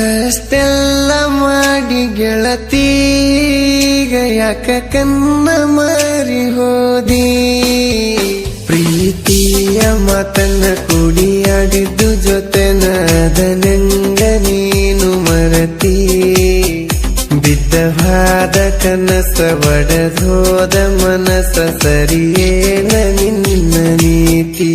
ಅಷ್ಟೆಲ್ಲ ಮಾಡಿ ಗೆಳತೀಗ ಯಾಕ ಕನ್ನ ಮಾರಿ ಹೋದಿ ಪ್ರೀತಿಯ ಮಾತನ್ನ ಕುಡಿಯಾಡಿದ್ದು ಜೊತೆನದ ನೆಂಗ ನೀನು ಮರತಿ ಬಿದ್ದ ಹಾದ ಕನಸ ಒಡೆದೋದ ಮನಸ ಸರಿಯೇನ ನಿನ್ನ ನೀತಿ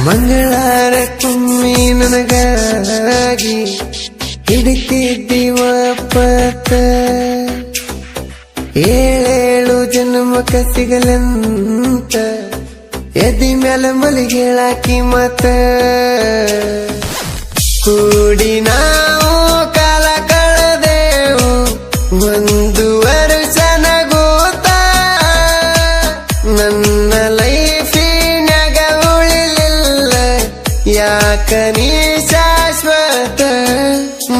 ಮಂಗಳಾರಕ್ಕೊಮ್ಮೆ ನನಗಾಗಿ ಹಿಡಿತಿದ್ದೀವ ಪತ ಏಳೇಳು ಜನ್ಮಕ್ಕ ಸಿಗಲಂತ ಎದಿ ಮ್ಯಾಲ ಮಲಿಗೆಳಾಕಿ ಮತ ಕೂಡಿ ನಾವು ಕಾಲ ಕಳೆದೆವು ಒಂದು ವರ್ಷ ನಗೋತ ನನ್ನ ಲೈಫಿನ್ಯಾಗ ಉಳಿಲಿಲ್ಲ ಯಾಕ ನೀ ಶಾಶ್ವತ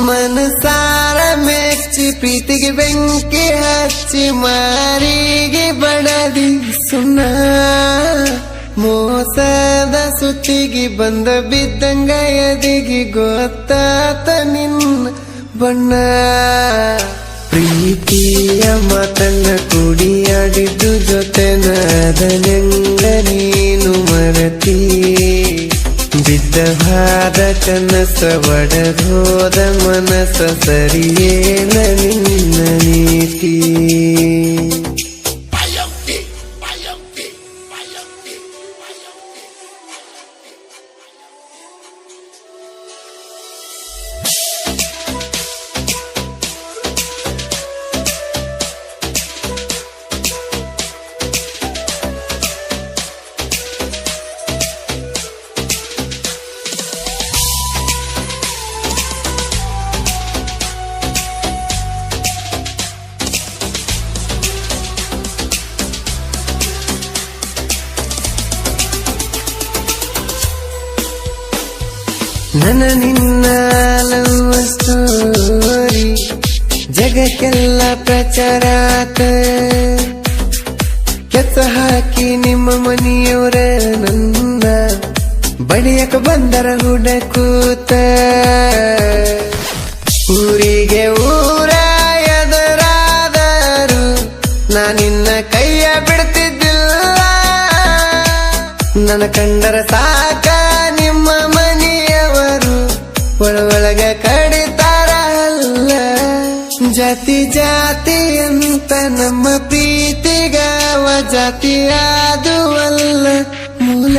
ಮನಸಾರ ಮೆಚ್ಚಿ ಪ್ರೀತಿಗೆ ಬೆಂಕಿ ಹಚ್ಚಿ ಮಾರಿಗೆ ಬಡದಿ ಸುಣ್ಣ ಮೋಸದ ಸುತ್ತಿಗೆ ಬಂದ ಬಿದ್ದಂಗ ಎದಿಗೆ ಗೊತ್ತಾತ ನಿನ್ನ ಬಣ್ಣ ಪ್ರೀತಿಯ ಮಾತನ್ನ ಕುಡಿಯಾಡಿದ್ದು ಜೊತೆನಾದನೆಂಗ ನೀನು ಮರತಿ ಬಿದ್ದ ಹಾದ ಕನಸ ಒಡೆದೋದ ಮನಸ ಸರಿಯೇನ ನಿನ್ನ ನೀತಿ ನನ್ನ ನಿನ್ನ ಲವ್ ಸ್ಟೋರಿ ಜಗಕ್ಕೆಲ್ಲ ಪ್ರಚಾರಾತ ಕೆತ್ತ ಹಾಕಿ ನಿಮ್ಮ ಮನೆಯವರ ನನ್ನ ಬಡಿಯಕ ಬಂದರ ಹುಡಕೂತ ಊರಿಗೆ ಊರ ಎದುರಾದರು ನಾನಿನ್ನ ಕೈಯ ಬಿಡ್ತಿದ್ದಿಲ್ಲ ನನ್ನ ಕಂಡರ ಸಾಕ ನಿಮ್ಮ ಮನೆಯವರು ಒಳಗ ಕಡಿತಾರ ಅಲ್ಲ ಜಾತಿ ಜಾತಿ ಅಂತ ನಮ್ಮ ಪ್ರೀತಿಗಾವ ಜಾತಿ ಅದು ಅಲ್ಲ ಮೂಲ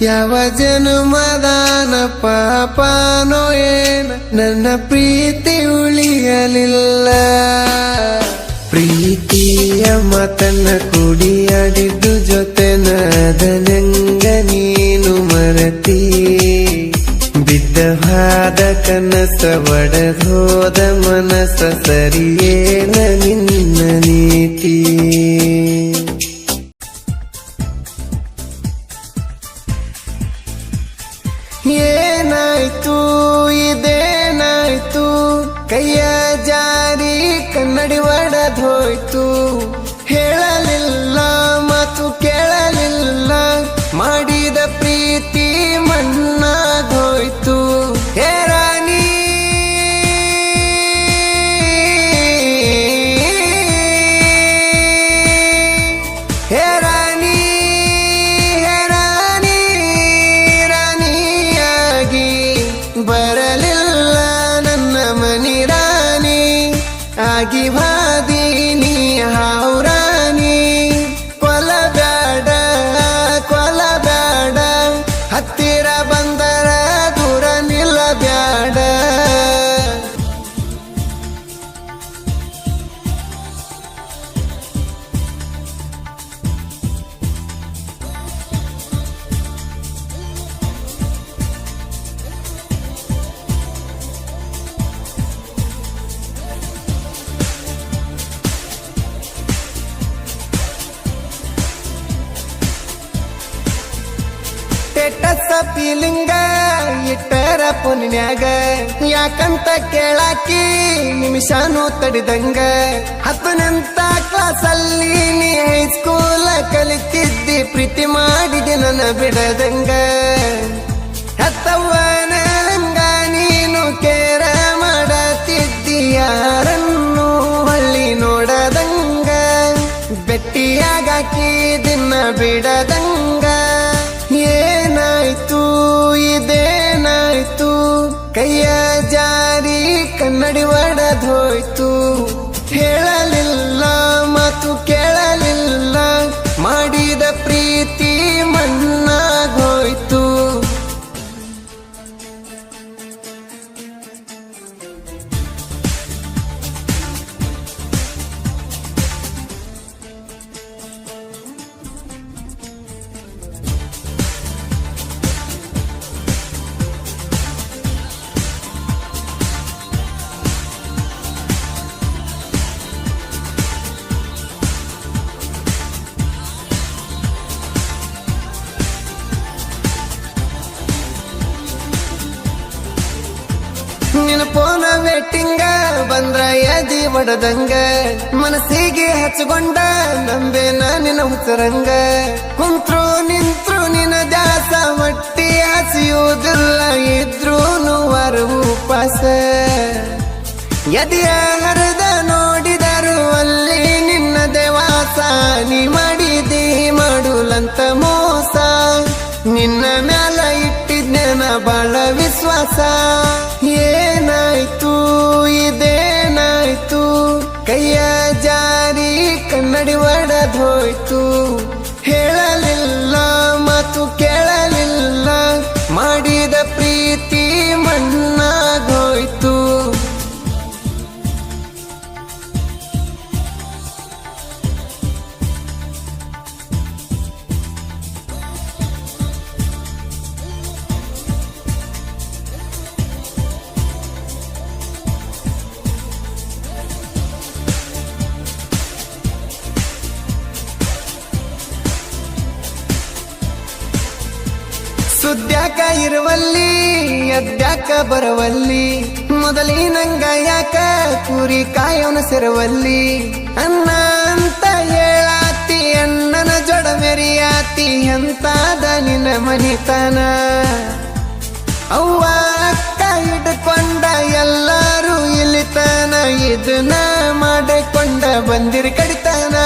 ಯಾವ ಜನುಮದಾನ ಪಾಪನೋ ಏನ ನನ್ನ ಪ್ರೀತಿ ಉಳಿಯಲಿಲ್ಲ ಪ್ರೀತಿಯ ಮಾತನ್ನ ಕುಡಿಯಾಡಿದ್ದು ಜೊತೆನಾದನೆಂಗ ನೀನು ಮರತಿ ಬಿದ್ದ ಹಾದ ಕನಸ ಒಡೆದೋದ ಮನಸ ಸರಿಯೇನ ನಿನ್ನ ನೀತಿ ಏನಾಯ್ತು ಇದೇನಾಯ್ತು ಕೈಯ ಜಾರಿ ಕನ್ನಡಿ ಒಡೆದೋಯ್ತು ಹೇಳಲಿಲ್ಲ ಮಾತು ಕೇಳಲಿಲ್ಲ ಮಾಡಿದ ಪ್ರೀತಿ ಮಣ್ಣಾಗೋಯ್ತು ಹೇ ರಾಣಿ ಹೇ ರಾಣಿ ಹೇ ರಾಣಿ ರಾಣಿಯಾಗಿ ಬರಲಿಲ್ಲ ನನ್ನ ಮನಿ ರಾಣಿ ಆಗಿ ಬಾದೀನಿ ಹಾವ್ರಾಣಿ ಕೊಲಬ್ಯಾಡ ಕೊಲಬ್ಯಾಡ ಹತ್ತಿರ ಬಂದರ ದೂರ ನಿಲ್ಲಬ್ಯಾಡ ಸ್ಟೇಟಸ್ ಫೀಲಿಂಗ ಇಟ್ಟರ ಪುಣ್ಯಾಗ ಯಾಕಂತ ಕೇಳಾಕಿ ನಿಮಿಷನೂ ತಡಿದಂಗ 10ನೇಂತ ಕ್ಲಾಸಲ್ಲಿ ನೀ ಹೈಸ್ಕೂಲ ಕಲಿತಿದ್ದಿ ಪ್ರೀತಿ ಮಾಡಿದೆ ನನ್ನ ಬಿಡದಂಗ ಹೆತ್ತವ್ವನ ಹಂಗ ನೀನು ಕೇರ ಮಾಡತಿದ್ದಿ ಯಾರನ್ನು ಹಳ್ಳಿ ನೋಡದಂಗ ಬೆಟ್ಟಿಯಾಗಾಕಿ ದಿನ ಬಿಡದಂಗ ಏನಾಯ್ತು ಇದೇನಾಯ್ತು ಕೈಯ ಜಾರಿ ಕನ್ನಡಿ ಒಡೆದೋಯ್ತು ಹೇಳಲಿಲ್ಲ ಮಾತು ಕೇಳಲಿಲ್ಲ ಮಾಡಿದ ಪ್ರೀತಿ ಮಣ್ಣಾಗೋಯ್ತು ನಿನ್ನ ಫೋನ ವೇಟಿಂಗ ಬಂದ್ರ ಎದಿ ಬಡದಂಗ ಮನಸ್ಸಿಗೆ ಹಚ್ಕೊಂಡ ನಂಬೇನ ನಿನ್ನ ಹುಚ್ಚರಂಗ ಕುಂತ್ರು ನಿಂತ್ರು ನಿನ್ನ ದಾಸ ಮಟ್ಟಿ ಹಸಿಯುವುದಿಲ್ಲ ಇದ್ರೂನು ವರವು ಉಪವಾಸ ಎದೆಯ ಹರಿದ ನೋಡಿದರು ಅಲ್ಲಿ ನಿನ್ನ ದೇವಾಸ ನೀ ಮಾಡಿದಿ ಮಾಡುಲಂತ ಮೋಸ ನಿನ್ನ ಮ್ಯಾಲ ಇಟ್ಟಿದ್ನೇನ ಬಾಳ ವಿಶ್ವಾಸ ಏನಾಯ್ತು ಇದೇನಾಯ್ತು ಕೈಯ ಜಾರಿ ಕನ್ನಡಿ ಒಡೆದೋಯ್ತು ಹೇಳಲಿಲ್ಲ ಮಾತು ಕೇಳಲಿಲ್ಲ ಮಾಡಿದ ಪ್ರೀತಿ ಮಣ್ಣಾಗೋಯ್ತು ಸುದ್ಯಾಕ ಇರುವಲ್ಲಿ ಅದ್ಯಾಕ ಬರವಲ್ಲಿ ಮೊದಲಿನಂಗ ಯಾಕ ಕುರಿ ಕಾಯವನ ಸೆರವಲ್ಲಿ ಅನ್ನ ಅಂತ ಹೇಳಾತಿ ಅಣ್ಣನ ಜೊಡ ಮೆರಿಯಾತಿ ಎಂತಾದ ನಿನ್ನ ಮನಿತನ ಅವ್ವ ಅಕ್ಕ ಹಿಡ್ಕೊಂಡ ಎಲ್ಲರೂ ಇಲ್ಲಿತನ ಇದನ್ನ ಮಾಡಿಕೊಂಡ ಬಂದಿರಿ ಕಡಿತನ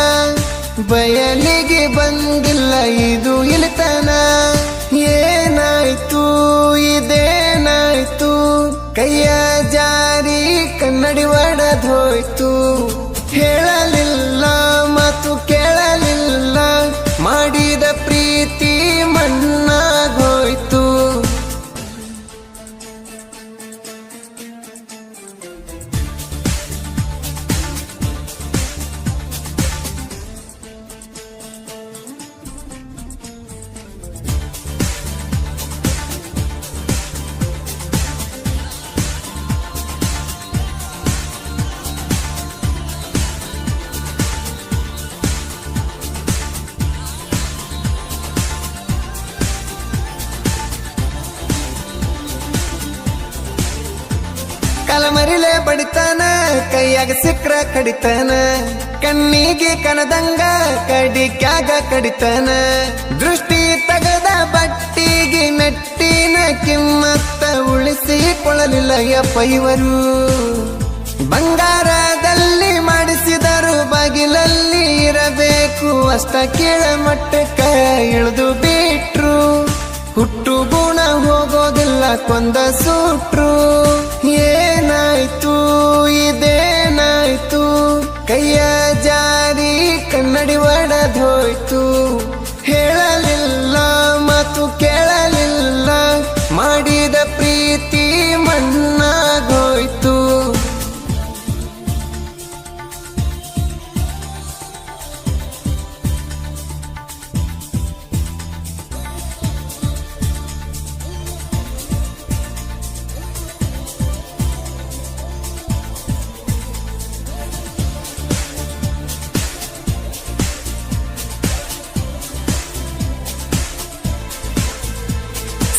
ಬಯಲಿಗೆ ಬಂದಿಲ್ಲ ಇದು ಇಳಿತನ ಏನಾಯ್ತು ಇದೇನಾಯ್ತು ಕೈಯ ಜಾರಿ ಕನ್ನಡಿ ಒಡೆದೋಯ್ತು ಹೇಳಲಿಲ್ಲ ಮಾತು ಕೇಳಲಿಲ್ಲ ಮಾಡಿದ ಪ್ರೀತಿ ಮಣ್ಣಾಗೋಯ್ತು ಕಲಮರಿಲೆ ಬಡಿತಾನ ಕೈಯಾಗ ಸಿಕ್ರ ಕಡಿತಾನ ಕಣ್ಣಿಗೆ ಕನದಂಗ ಕಡಿಕ್ಯಾಗ ಕಡಿತಾನ ದೃಷ್ಟಿ ತಗದ ಬಟ್ಟಿಗೆ ಮೆಟ್ಟಿನ ಕಿಮ್ಮತ್ತ ಉಳಿಸಿಕೊಳ್ಳಲಿಲ್ಲ ಯಪ್ಪ ಇವರು ಬಂಗಾರದಲ್ಲಿ ಮಾಡಿಸಿದರು ಬಾಗಿಲಲ್ಲಿ ಇರಬೇಕು ಅಷ್ಟ ಕೀಳ ಮಟ್ಟಕ್ಕ ಇಳಿದು ಬಿಟ್ರು ಹುಟ್ಟು ಗುಣ ಹೋಗೋದಿಲ್ಲ ಕೊಂದ ಸೂಟ್ರು ಏನಾಯ್ತು ಇದೇನಾಯ್ತು ಕೈಯ ಜಾರಿ ಕನ್ನಡಿ ಒಡೆದೋಯ್ತು ಹೇಳಲಿಲ್ಲ ಮಾತು ಕೇಳಲಿಲ್ಲ ಮಾಡಿದ ಪ್ರೀತಿ ಮಣ್ಣಾಗೋಯ್ತು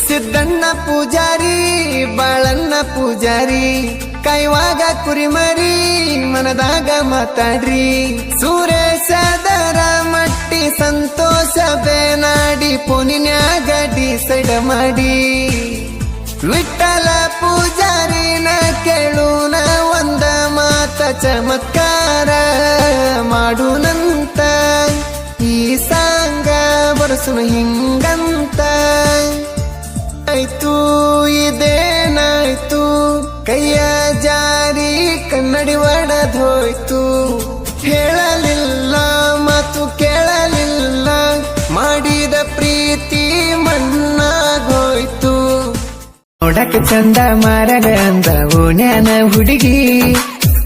ಸಿದ್ದಣ್ಣ ಪೂಜಾರಿ ಬಾಳಣ್ಣ ಪೂಜಾರಿ ಕೈವಾಗ ಕುರಿಮರಿ ಮನದಾಗ ಮಾತಾಡ್ರಿ ಸುರೇಶದರ ಮಟ್ಟಿ ಸಂತೋಷ ಬೇನಾಡಿ ಪೋನಿನ್ಯಾಗ ಡಿಸೈಡ್ ಮಾಡಿ ವಿಠಲ ಪೂಜಾರಿನ ಕೇಳುನ ಒಂದ ಮಾತ ಚಮತ್ಕಾರ ಮಾಡುನಂತ ಈ ಸಾಂಗ ಬರಸುನು ಹಿಂಗಂತ ಆಯ್ತು ಇದೇನಾಯ್ತು ಕೈಯ ಜಾರಿ ಕನ್ನಡಿ ಒಡೆದೋಯ್ತು ಹೇಳಲಿಲ್ಲ ಮಾತು ಕೇಳಲಿಲ್ಲ ಮಾಡಿದ ಪ್ರೀತಿ ಮಣ್ಣಾಗೋಯ್ತು ನೋಡಕ್ಕೆ ಚಂದ ಮಾರಗ ಅಂದ ಓಣ್ಯಾನ ಹುಡುಗಿ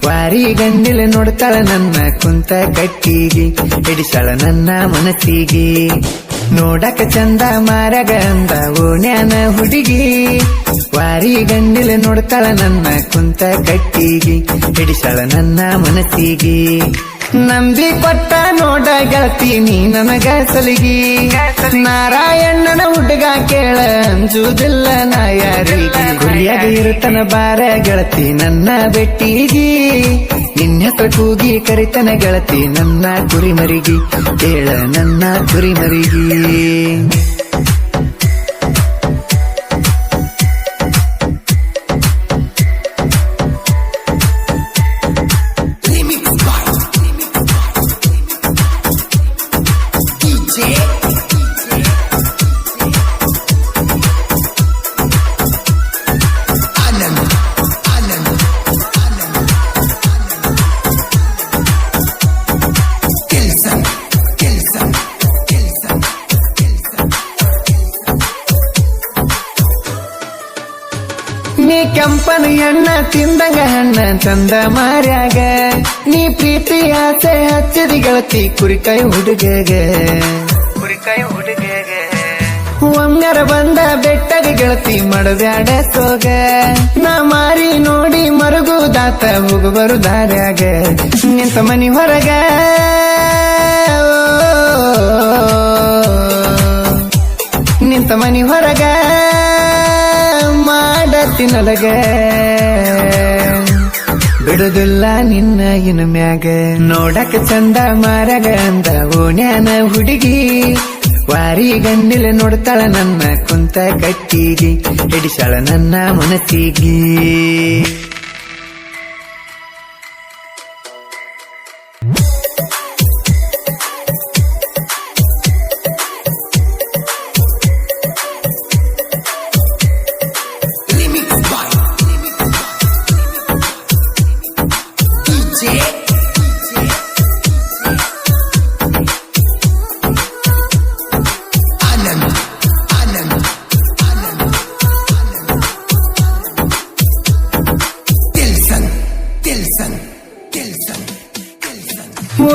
ವಾರಿ ಗಂಡಿಲ ನೋಡ್ತಾಳ ನನ್ನ ಕುಂತ ಕಟ್ಟಿಗಿ ಹಿಡಿಸಾಳ ನನ್ನ ಮನಸ್ಸಿಗೆ ನೋಡಕ ಚಂದ ಮಾರಗ ಅಂದ ಓಣ್ಯಾನ ಹುಡುಗಿ ವಾರಿ ಗಂಡಿಲ ನೋಡ್ತಾಳ ನನ್ನ ಕುಂತ ಕಟ್ಟಿಗಿ ಹಿಡಿಸಾಳ ನನ್ನ ಮನಸ್ಸಿಗೆ ನಂಬಿ ಕೊಟ್ಟ ನೋಡ ಗೆಳತಿ ನೀ ನನಗ ಸಲಿಗಿ ನಾರಾಯಣನ ಹುಡುಗ ಕೇಳ ಅಂಜುದಿಲ್ಲ ನಾ ಯಾರಿಗೆ ಗುರಿಯಾಗ ಇರುತ್ತ ಕರಿತನ ಬಾರ ಗೆಳತಿ ನನ್ನ ಬೆಟ್ಟಿಗಿ, ನಿನ್ನ ಹೆಸರು ಕೂಗಿ ಕರಿತನ ಗೆಳತಿ ನನ್ನ ಕುರಿಮರಿಗಿ, ಕೇಳ ನನ್ನ ಕುರಿಮರಿಗಿ. ನೀ ಕೆಂಪನ ಎಣ್ಣ ತಿಂದಂಗ ಹಣ್ಣ ಚಂದ ಮಾರ್ಯಾಗ, ನೀ ಪ್ರೀತಿ ಆಸೆ ಹಚ್ಚದಿ ಗೆಳತಿ ಕುರಿಕಾಯಿ ಹುಡುಗಗ, ಕುರಿಕಾಯಿ ಹುಡುಗಗ. ಒಮ್ಮೆರ ಬಂದ ಬೆಟ್ಟದ ಗೆಳತಿ ಮಾಡಬ್ಯಾಡ ಸೋಗ, ನಾ ಮಾರಿ ನೋಡಿ ಮರುಗುದಾತ ಹೋಗು ಬರುದಾರ್ಯಾಗ, ನಿಂತ ಮನಿ ಹೊರಗ ನಿಂತ ಮನಿ ಹೊರಗ ಮಾಡತ್ತಿನೊಳಗ, ಬಿಡುದಿಲ್ಲ ನಿನ್ನ ಇನ ಮ್ಯಾಗ. ನೋಡಕ ಚಂದ ಮಾರಗ ಅಂದ ಓಣ್ಯಾನ ಹುಡುಗಿ, ವಾರಿ ಗಂಡಿಲ ನೋಡ್ತಾಳ ನನ್ನ ಕುಂತ ಕಟ್ಟಿಗಿ, ಹಿಡಿಸಾಳ ನನ್ನ ಮನಸ್ಸಿಗಿ.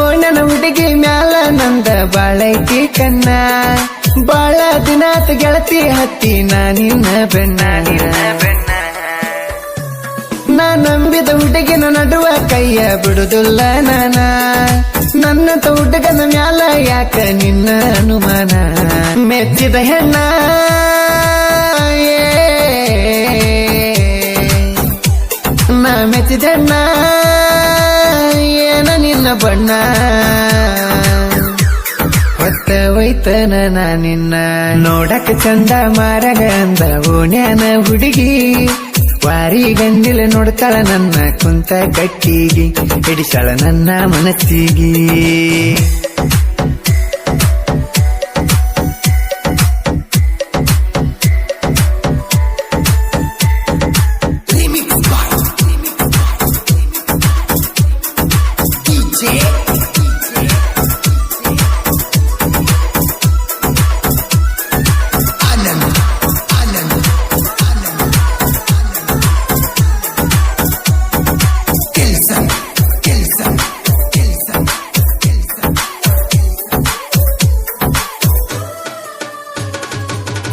ಓಣನ ಹುಡುಗಿ ಮ್ಯಾಲ ನಂದ ಬಾಳೈತಿ ಕಣ್ಣ, ಬಾಳ ದಿನಾತ ಗೆಳತಿ ಹತ್ತಿ ನಾ ನಿನ್ನ ಬೆನ್ನ, ನಾ ನಂಬಿದ ಹುಡುಗಿನ ನಡುವ ಕೈಯ ಬಿಡುದಿಲ್ಲ ನಾನ, ನನ್ನಂತ ಹುಡುಗನ ಮ್ಯಾಲ ಯಾಕ ನಿನ್ನ ಅನುಮಾನ. ಮೆಚ್ಚಿದ ಹೆಣ್ಣ ನಾ ಮೆಚ್ಚಿದ ಹೆಣ್ಣ ಏನ ನಿನ್ನ ಬಣ್ಣ, ಹೊತ್ತ ಒಯ್ತನ ನಾ ನಿನ್ನ. ನೋಡಕ ಚಂದ ಮಾರಗ ಅಂದ ಓಣ್ಯಾನ ಹುಡುಗಿ, ವಾರಿ ಗಂಡಿಲ ನೋಡ್ತಾಳ ನನ್ನ ಕುಂತ ಕಟ್ಟಿಗಿ, ಹಿಡಿಸಾಳ ನನ್ನ ಮನಸ್ಸಿಗಿ.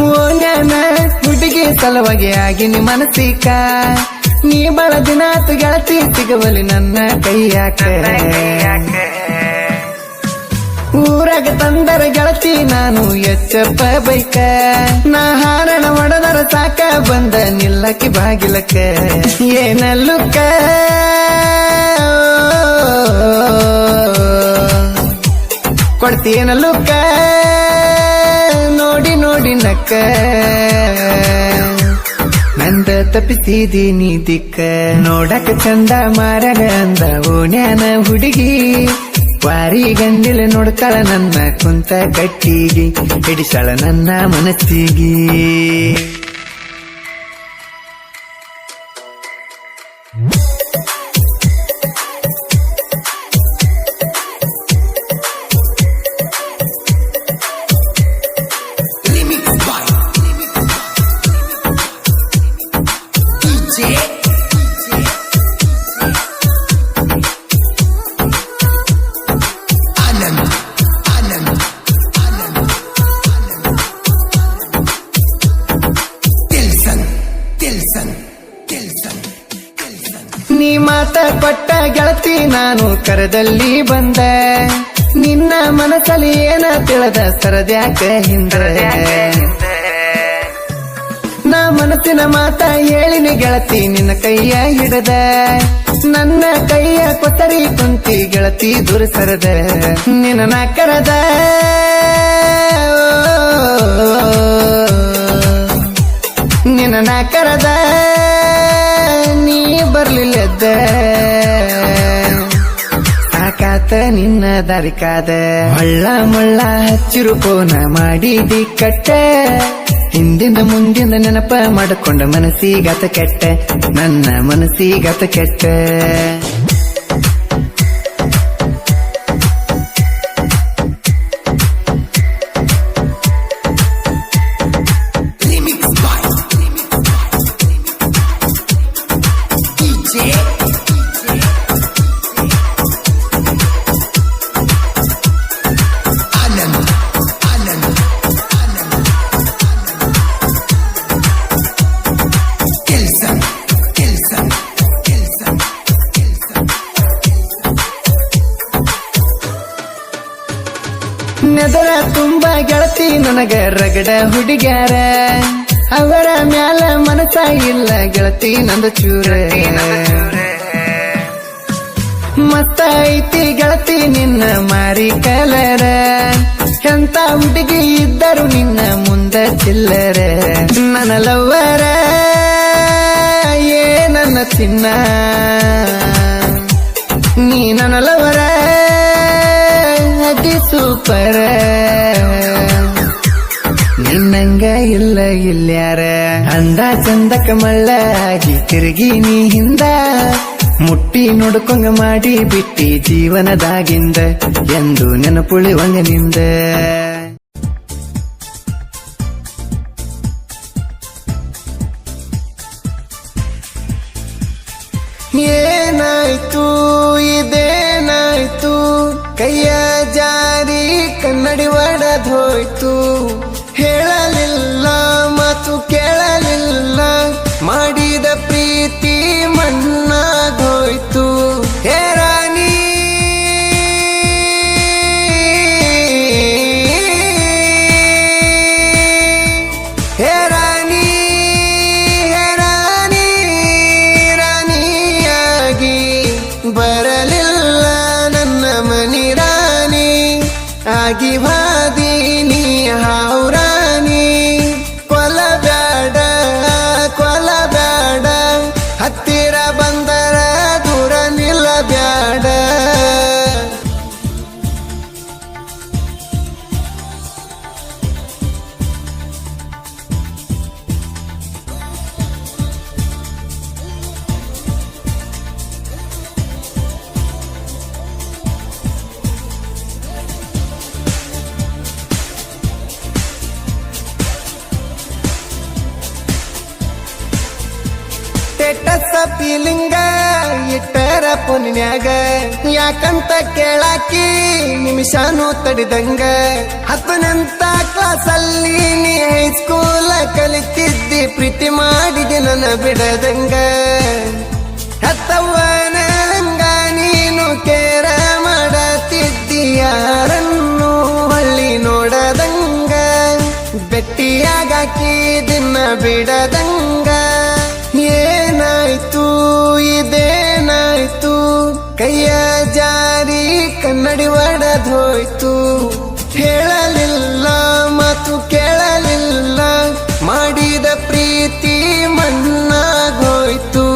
ಓಣ್ಯಾನ ಹುಡುಗಿ ಸಲುವಾಗಿ ಆಗಿನಿ ಮನಸ್ಸಿಕ, ನೀ ಬಾಳ ದಿನಾತು ಗೆಳತಿ ಸಿಗವಲಿ ನನ್ನ ಕೈಯಾಕ. ಊರಾಗ ತಂದರ ಗೆಳತಿ ನಾನು ಎಚ್ಚಪ್ಪ ಬೈಕ, ನಾ ಹಾರಣ ಹೊಡೆದರ ಸಾಕ ಬಂದ ನಿಲ್ಲಕ್ಕಿ ಬಾಗಿಲಕ್ಕ. ಏನಲ್ಲುಕ್ಕ ಕೊಡ್ತೀನಲ್ಲುಕ್ಕ ನೋಡಿ ನೋಡಿ ನಕ್ಕ, ನಂದ ತಪ್ಪಿಸಿದೀನಿ ದಿಕ್ಕ. ನೋಡಕ ಚಂದ ಮಾರಗ ಅಂದ ಓಣ್ಯಾನ ಹುಡುಗಿ, ವಾರಿ ಗಂಡಿಲ ನೋಡ್ತಾಳ ನನ್ನ ಕುಂತ ಕಟ್ಟಿಗಿ, ಹಿಡಿಸಾಳ ನನ್ನ ಮನಸ್ಸಿಗಿ. ನೀ ಮಾತ ಕೊಟ್ಟ ಗೆಳತಿ ನಾನು ಕರದಲ್ಲಿ ಬಂದ, ನಿನ್ನ ಮನಸ್ಸಲ್ಲಿ ಏನ ತಿಳಿದ ಸರದ್ಯಾಕ ಹಿಂದ. ನಾ ಮನಸ್ಸಿನ ಮಾತ ಹೇಳಿನಿ ಗೆಳತಿ ನಿನ್ನ ಕೈಯ ಹಿಡದ ನನ್ನ ಕೈಯ ಕೊತ್ತರಿ ಕುಂತಿ ಗೆಳತಿ ದುರ್ಸರದ ನಿನ್ನ ನಾ ಕರದ ನಿನ್ನ ನಾ ಕರದ ನೀ ಬರ್ಲಿಲ್ಲದ ಸಾಕಾತ ನಿನ್ನ ದಾರಿಕಾದ ಮಳ್ಳ ಮಳ್ಳ ಹಚ್ಚಿರು ಕೋನ ಮಾಡಿದಿ ಕಟ್ಟ ಹಿಂದಿಂದ ಮುಂದಿಂದ ನೆನಪ ಮಾಡಿಕೊಂಡ ಮನಸ್ಸಿಗಾತ ಕೆಟ್ಟ ನನ್ನ ಮನಸ್ಸಿಗಾತ ಕೆಟ್ಟ ನೆದರ ತುಂಬ ಗೆಳತಿ ನನಗ ರಗಡ ಹುಡುಗ್ಯಾರ ಅವರ ಮ್ಯಾಲ ಮನಸ ಇಲ್ಲ ಗೆಳತಿ ನಂದ ಚೂರ ಮತ್ತ ಐತಿ ಗೆಳತಿ ನಿನ್ನ ಮಾರಿ ಕಲರ ಎಂತ ಹುಡುಗಿ ಇದ್ದರು ನಿನ್ನ ಮುಂದ ಚಿಲ್ಲರ ನನ್ನ ಲವ್ವರ ಏ ನನ್ನ ಚಿನ್ನ ನೀ ನನ್ನ ಲವ್ವರ ಅತಿ ಸೂಪರ ನಿನ್ನಂಗ ಇಲ್ಲ ಇಲ್ಯಾರ ಅಂದ ಚಂದಕ ಮಳ್ಳ ಆಗಿ ತಿರುಗಿ ನೀ ಹಿಂದ ಮುಟ್ಟಿ ನೋಡ್ಕೊಂಗ ಮಾಡಿ ಬಿಟ್ಟಿ ಜೀವನದಾಗಿಂದ ಎಂದು ನೆನಪುಳಿವಂಗ ನಿಂದ ಏನಾಯ್ತು ಇದೇನಾಯ್ತು ಕೈಯ ಜಾರಿ ಕನ್ನಡಿ ಒಡೆದೋಯ್ತು ಹೇಳಲಿಲ್ಲ ಮಾತು ಕೇಳಲಿಲ್ಲ ಮಾಡಿದ ಪ್ರೀತಿ ಮಣ್ಣಾಗೋಯ್ತು ಹೇ ರಾಣಿ ಹೇ ರಾಣಿ ಹೇ ರಾಣಿ ರಾಣಿಯಾಗಿ ಬರಲಿಲ್ಲ ನನ್ನ ಮನಿ ರಾಣಿ ಆಗಿ ವಾದೀನಿ ಹಾವ್ರಾಣಿ ಕೊಲಬ್ಯಾಡ ಹತ್ತಿರ ಬಂದರ ದೂರ ನಿಲ್ಲಬ್ಯಾಡ ಸ್ಟೇಟಸ್ ಫೀಲಿಂಗ ಇಟ್ಟರ ಪುಣ್ಯಾಗ ಯಾಕಂತ ಕೇಳಾಕಿ ನಿಮಿಷನೂ ತಡಿದಂಗ 10ನೇಂತ ಕ್ಲಾಸಲ್ಲಿ ನೀ ಹೈಸ್ಕೂಲ ಕಲಿತಿದ್ದಿ ಪ್ರೀತಿ ಮಾಡಿದೆ ನನ್ನ ಬಿಡದಂಗ ಹತ್ತವ್ವನ ಹಂಗ ನೀನು ಕೇರ ಮಾಡತಿದ್ದಿ ಯಾರನ್ನು ಹಳ್ಳಿ ನೋಡದಂಗ ಬೆಟ್ಟಿಯಾಗಾಕಿ ದಿನ ಬಿಡದಂಗ ಏನಾಯ್ತು ಇದೇನಾಯ್ತು ಕೈಯ ಜಾರಿ ಕನ್ನಡಿ ಒಡೆದೋಯ್ತು ಹೇಳಲಿಲ್ಲ ಮಾತು ಕೇಳಲಿಲ್ಲ ಮಾಡಿದ ಪ್ರೀತಿ ಮಣ್ಣಾಗೋಯ್ತು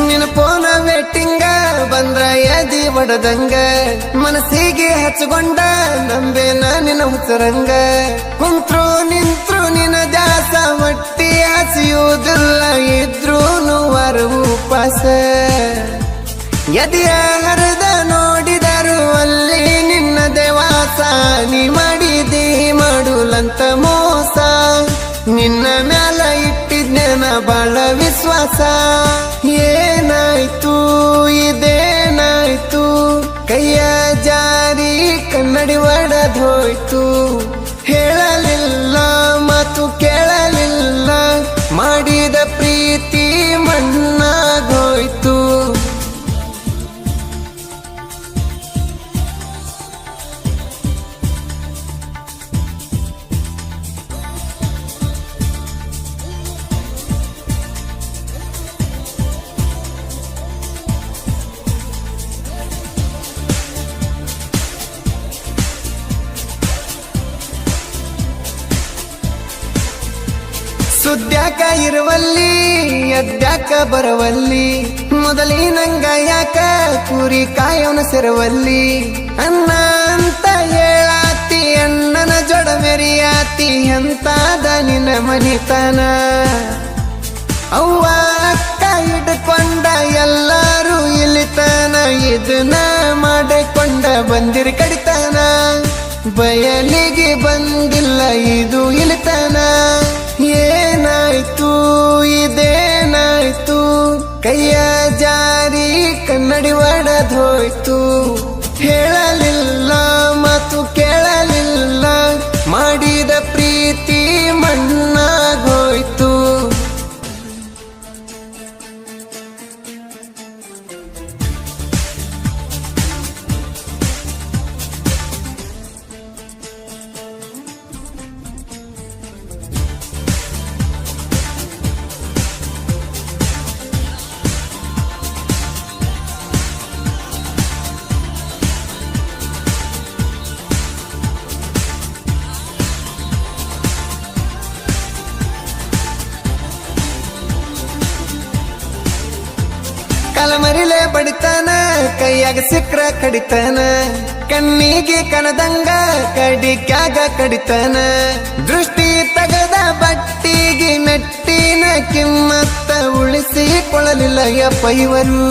ನಿನ್ನ ಪೋನ ವೇಟಿಂಗ ಬಂದ್ರ ಎದಿ ಒಡದಂಗ ಮನಸ್ಸಿಗೆ ಹಚ್ಕೊಂಡ ನಂಬೇನ ನಿನ್ನ ಹುಚ್ಚರಂಗ ಕುಂತ್ರು ನಿಂತ್ರು ನಿನ್ನ ದಾಸ ಹೊಟ್ಟಿ ಹಸಿಯುವುದಿಲ್ಲ ಇದ್ರೂನು ವರವು ಉಪವಾಸ ಎದೆಯ ಹರಿದ ನೋಡಿದರು ಅಲ್ಲಿ ನಿನ್ನ ದೇವಾಸ ನೀ ಮಾಡಿದಿ ಮಾಡುಲಂತ ತ್ರಾಸ ಏನಾಯ್ತು ಇದೇನಾಯ್ತು ಕೈಯ ಜಾರಿ ಕನ್ನಡಿ ಒಡೆದೋಯ್ತು ಹೇಳಲಿಲ್ಲ ಮಾತು ಕೇಳಲಿಲ್ಲ ಮಾಡಿದ ಪ್ರೀತಿ ಮಣ್ಣಾಗೋಯ್ತು ಸುದ್ಯಾಕ ಇರುವಲ್ಲಿ ಎದ್ಯಾಕ ಬರವಲ್ಲಿ ಮೊದಲಿನಂಗ ಯಾಕ ಕುರಿ ಕಾಯವನ ಸೆರವಲ್ಲಿ ಅನ್ನ ಅಂತ ಹೇಳಾತಿ ಅಣ್ಣನ ಜೊಡ ಮೆರಿಯಾತಿ ಎಂತಾದ ನಿನ್ನ ಮನಿತನ ಅವ್ವ ಅಕ್ಕ ಹಿಡ್ಕೊಂಡ ಎಲ್ಲರೂ ಇಲ್ಲಿತನ ಇದನ್ನ ಮಾಡಿಕೊಂಡ ಬಂದಿರಿ ಕಡಿತನ ಬಯಲಿಗೆ ಬಂದಿಲ್ಲ ಇದು ಇಳಿತನ ಏನಾಯ್ತು ಇದೇನಾಯ್ತು ಕೈಯ ಜಾರಿ ಕನ್ನಡಿ ಒಡೆದೋಯ್ತು ಹೇಳಲಿಲ್ಲ ಮಾತು ಕೇಳಲಿಲ್ಲ ಮಾಡಿದ ಪ್ರೀತಿ ಮಣ್ಣಾಗೋಯ್ತು ಕಲಮರಿಲೆ ಬಡಿತಾನ ಕೈಯಾಗ ಸಿಕ್ರ ಕಡಿತಾನ ಕಣ್ಣಿಗೆ ಕಣದಂಗ ಕಡಿಕ್ಯಾಗ ಕಡಿತಾನ ದೃಷ್ಟಿ ತಗದ ಬಟ್ಟಿಗೆ ಮೆಟ್ಟಿನ ಕಿಮ್ಮತ್ತ ಉಳಿಸಿಕೊಳ್ಳಲಿಲ್ಲ ಯಪ್ಪ ಇವರು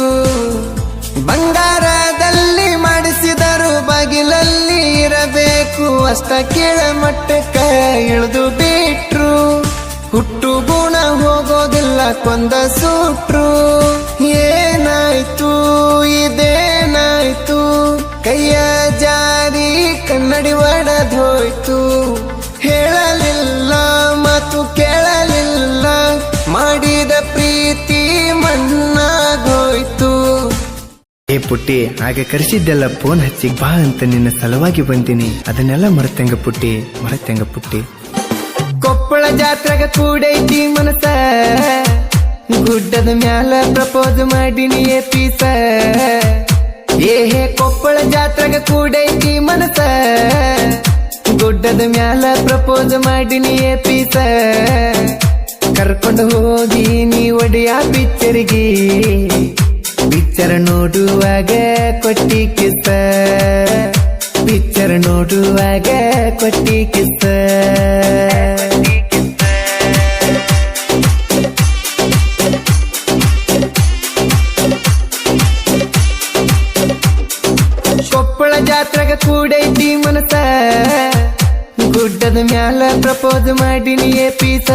ಬಂಗಾರದಲ್ಲಿ ಮಾಡಿಸಿದರು ಬಾಗಿಲಲ್ಲಿ ಇರಬೇಕು ಅಷ್ಟ ಕೀಳ ಮಟ್ಟಕ್ಕ ಇಳಿದು ಬಿಟ್ರು ಹುಟ್ಟು ಗುಣ ಹೋಗೋದಿಲ್ಲ ಕೊಂದ ಸೂಟ್ರು ಏನಾಯ್ತು ಇದೇನಾಯ್ತು ಕೈಯ ಜಾರಿ ಕನ್ನಡಿ ಒಡೆದೋಯ್ತು ಹೇಳಲಿಲ್ಲ ಮಾತು ಕೇಳಲಿಲ್ಲ ಮಾಡಿದ ಪ್ರೀತಿ ಮಣ್ಣಾಗೋಯ್ತು ಏ ಪುಟ್ಟಿ ಆಗ ಕರೆಸಿದ್ದೆಲ್ಲ ಫೋನ್ ಹಚ್ಚಿ ಬಾ ಅಂತ ನಿನ್ನ ಸಲುವಾಗಿ ಬಂದಿನಿ ಅದನ್ನೆಲ್ಲ ಮರೆತಂಗ ಪುಟ್ಟಿ ಕೊಪ್ಪಳ ಜಾತ್ರೆಗ ಕೂಡೈತಿ ಮನಸ ಗುಡ್ಡದ ಮ್ಯಾಲ ಪ್ರಪೋಸ್ ಮಾಡಿನಿ ಪೀಸ ಏಹೇ ಕೊಪ್ಪಳ ಜಾತ್ರೆಗ ಕೂಡೈತಿ ಮನಸ ಗುಡ್ಡದ ಮ್ಯಾಲ ಪ್ರಪೋಸ್ ಮಾಡಿನಿ ಪೀಸ ಕರ್ಕೊಂಡು ಹೋಗಿ ನೀ ಒಡೆಯ ಪಿಕ್ಚರ್ಗೆ ಪಿಕ್ಚರ್ ನೋಡುವಾಗ ಕೊಟ್ಟಿ ಕಿತ್ತ ಪಿಕ್ಚರ್ ನೋಡುವಾಗ ಕೊಟ್ಟಿ ಕಿತ್ತ ಕೊಪ್ಪಳ ಜಾತ್ರೆಗ ಕೂಡೈತಿ ಮನಸ ಗುಡ್ಡದ ಮ್ಯಾಲ ಪ್ರಪೋಸ್ ಮಾಡಿನಿ ಪೀಸ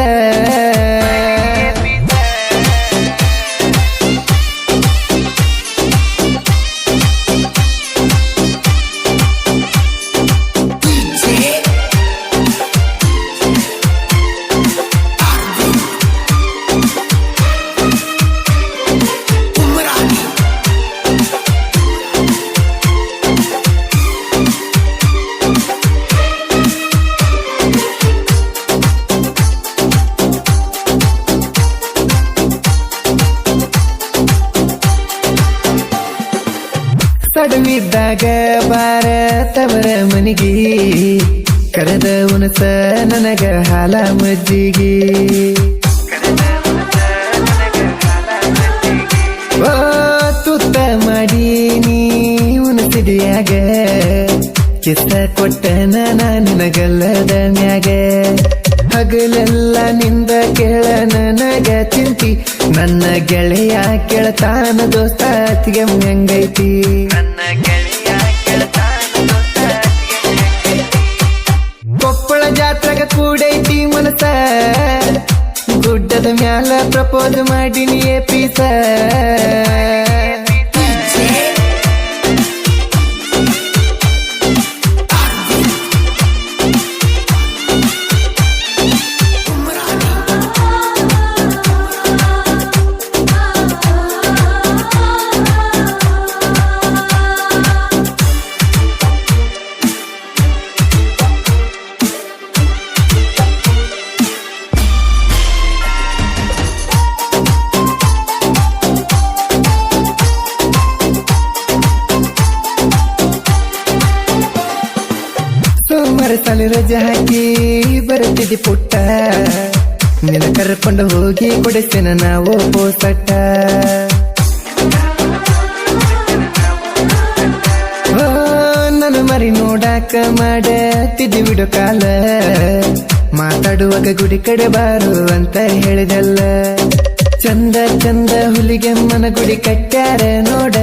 ಸಡವಿದ್ದಾಗ ಬಾರ ತವರ ಮನಿಗೆ ಕರೆದ ಉಣಸ ನನಗ ಹಾಲ ಮಜ್ಜಿಗೆ ಓ ತುತ್ತ ಮಾಡಿ ನೀ ಉಣಸಿಡಿಯಾಗ ಕಿತ್ತ ಕೊಟ್ಟನ ನಿನಗಲ್ಲದ ಮ್ಯಾಗ ಹಗಲೆಲ್ಲ ನಿಂದ ಕೇಳ ನನಗ ಚಿಂತಿ ನನ್ನ ಗೆಳೆಯ ಕೇಳ್ತಾನ ದೋಸ್ತ ಅತಿಗೆ ಹೆಂಗೈತಿ ಕೊಪ್ಪಳ ಜಾತ್ರೆಗ ಕೂಡೈತಿ ಮನಸ ಗುಡ್ಡದ ಮ್ಯಾಲ ಮ್ಯಾಲ ಪ್ರಪೋಸ್ ಮಾಡಿನಿ ಪೀಸ ಸೋಮವಾರ ಸಾಲಿ ರಜೆ ಹಾಕಿ ಬರುತ್ತಿದ್ದಿ ಪುಟ್ಟ ನಿನ್ನ ಕರ್ಕೊಂಡು ಹೋಗಿ ಕೊಡಿಸ್ತೇನೆ ನಾವು ಪೋಸಟ್ಟ ಓ ನಾನು ಮರಿ ನೋಡಾಕ ಮಾಡತಿದ್ದಿ ಬಿಡು ಕಾಲ ಮಾತಾಡುವಾಗ ಗುಡಿ ಕಡೆ ಬಾರು ಅಂತ ಹೇಳಿದಲ್ಲ ಚಂದ ಚಂದ ಹುಲಿಗೆಮ್ಮನ ಗುಡಿ ಕಟ್ಟ್ಯಾರ ನೋಡ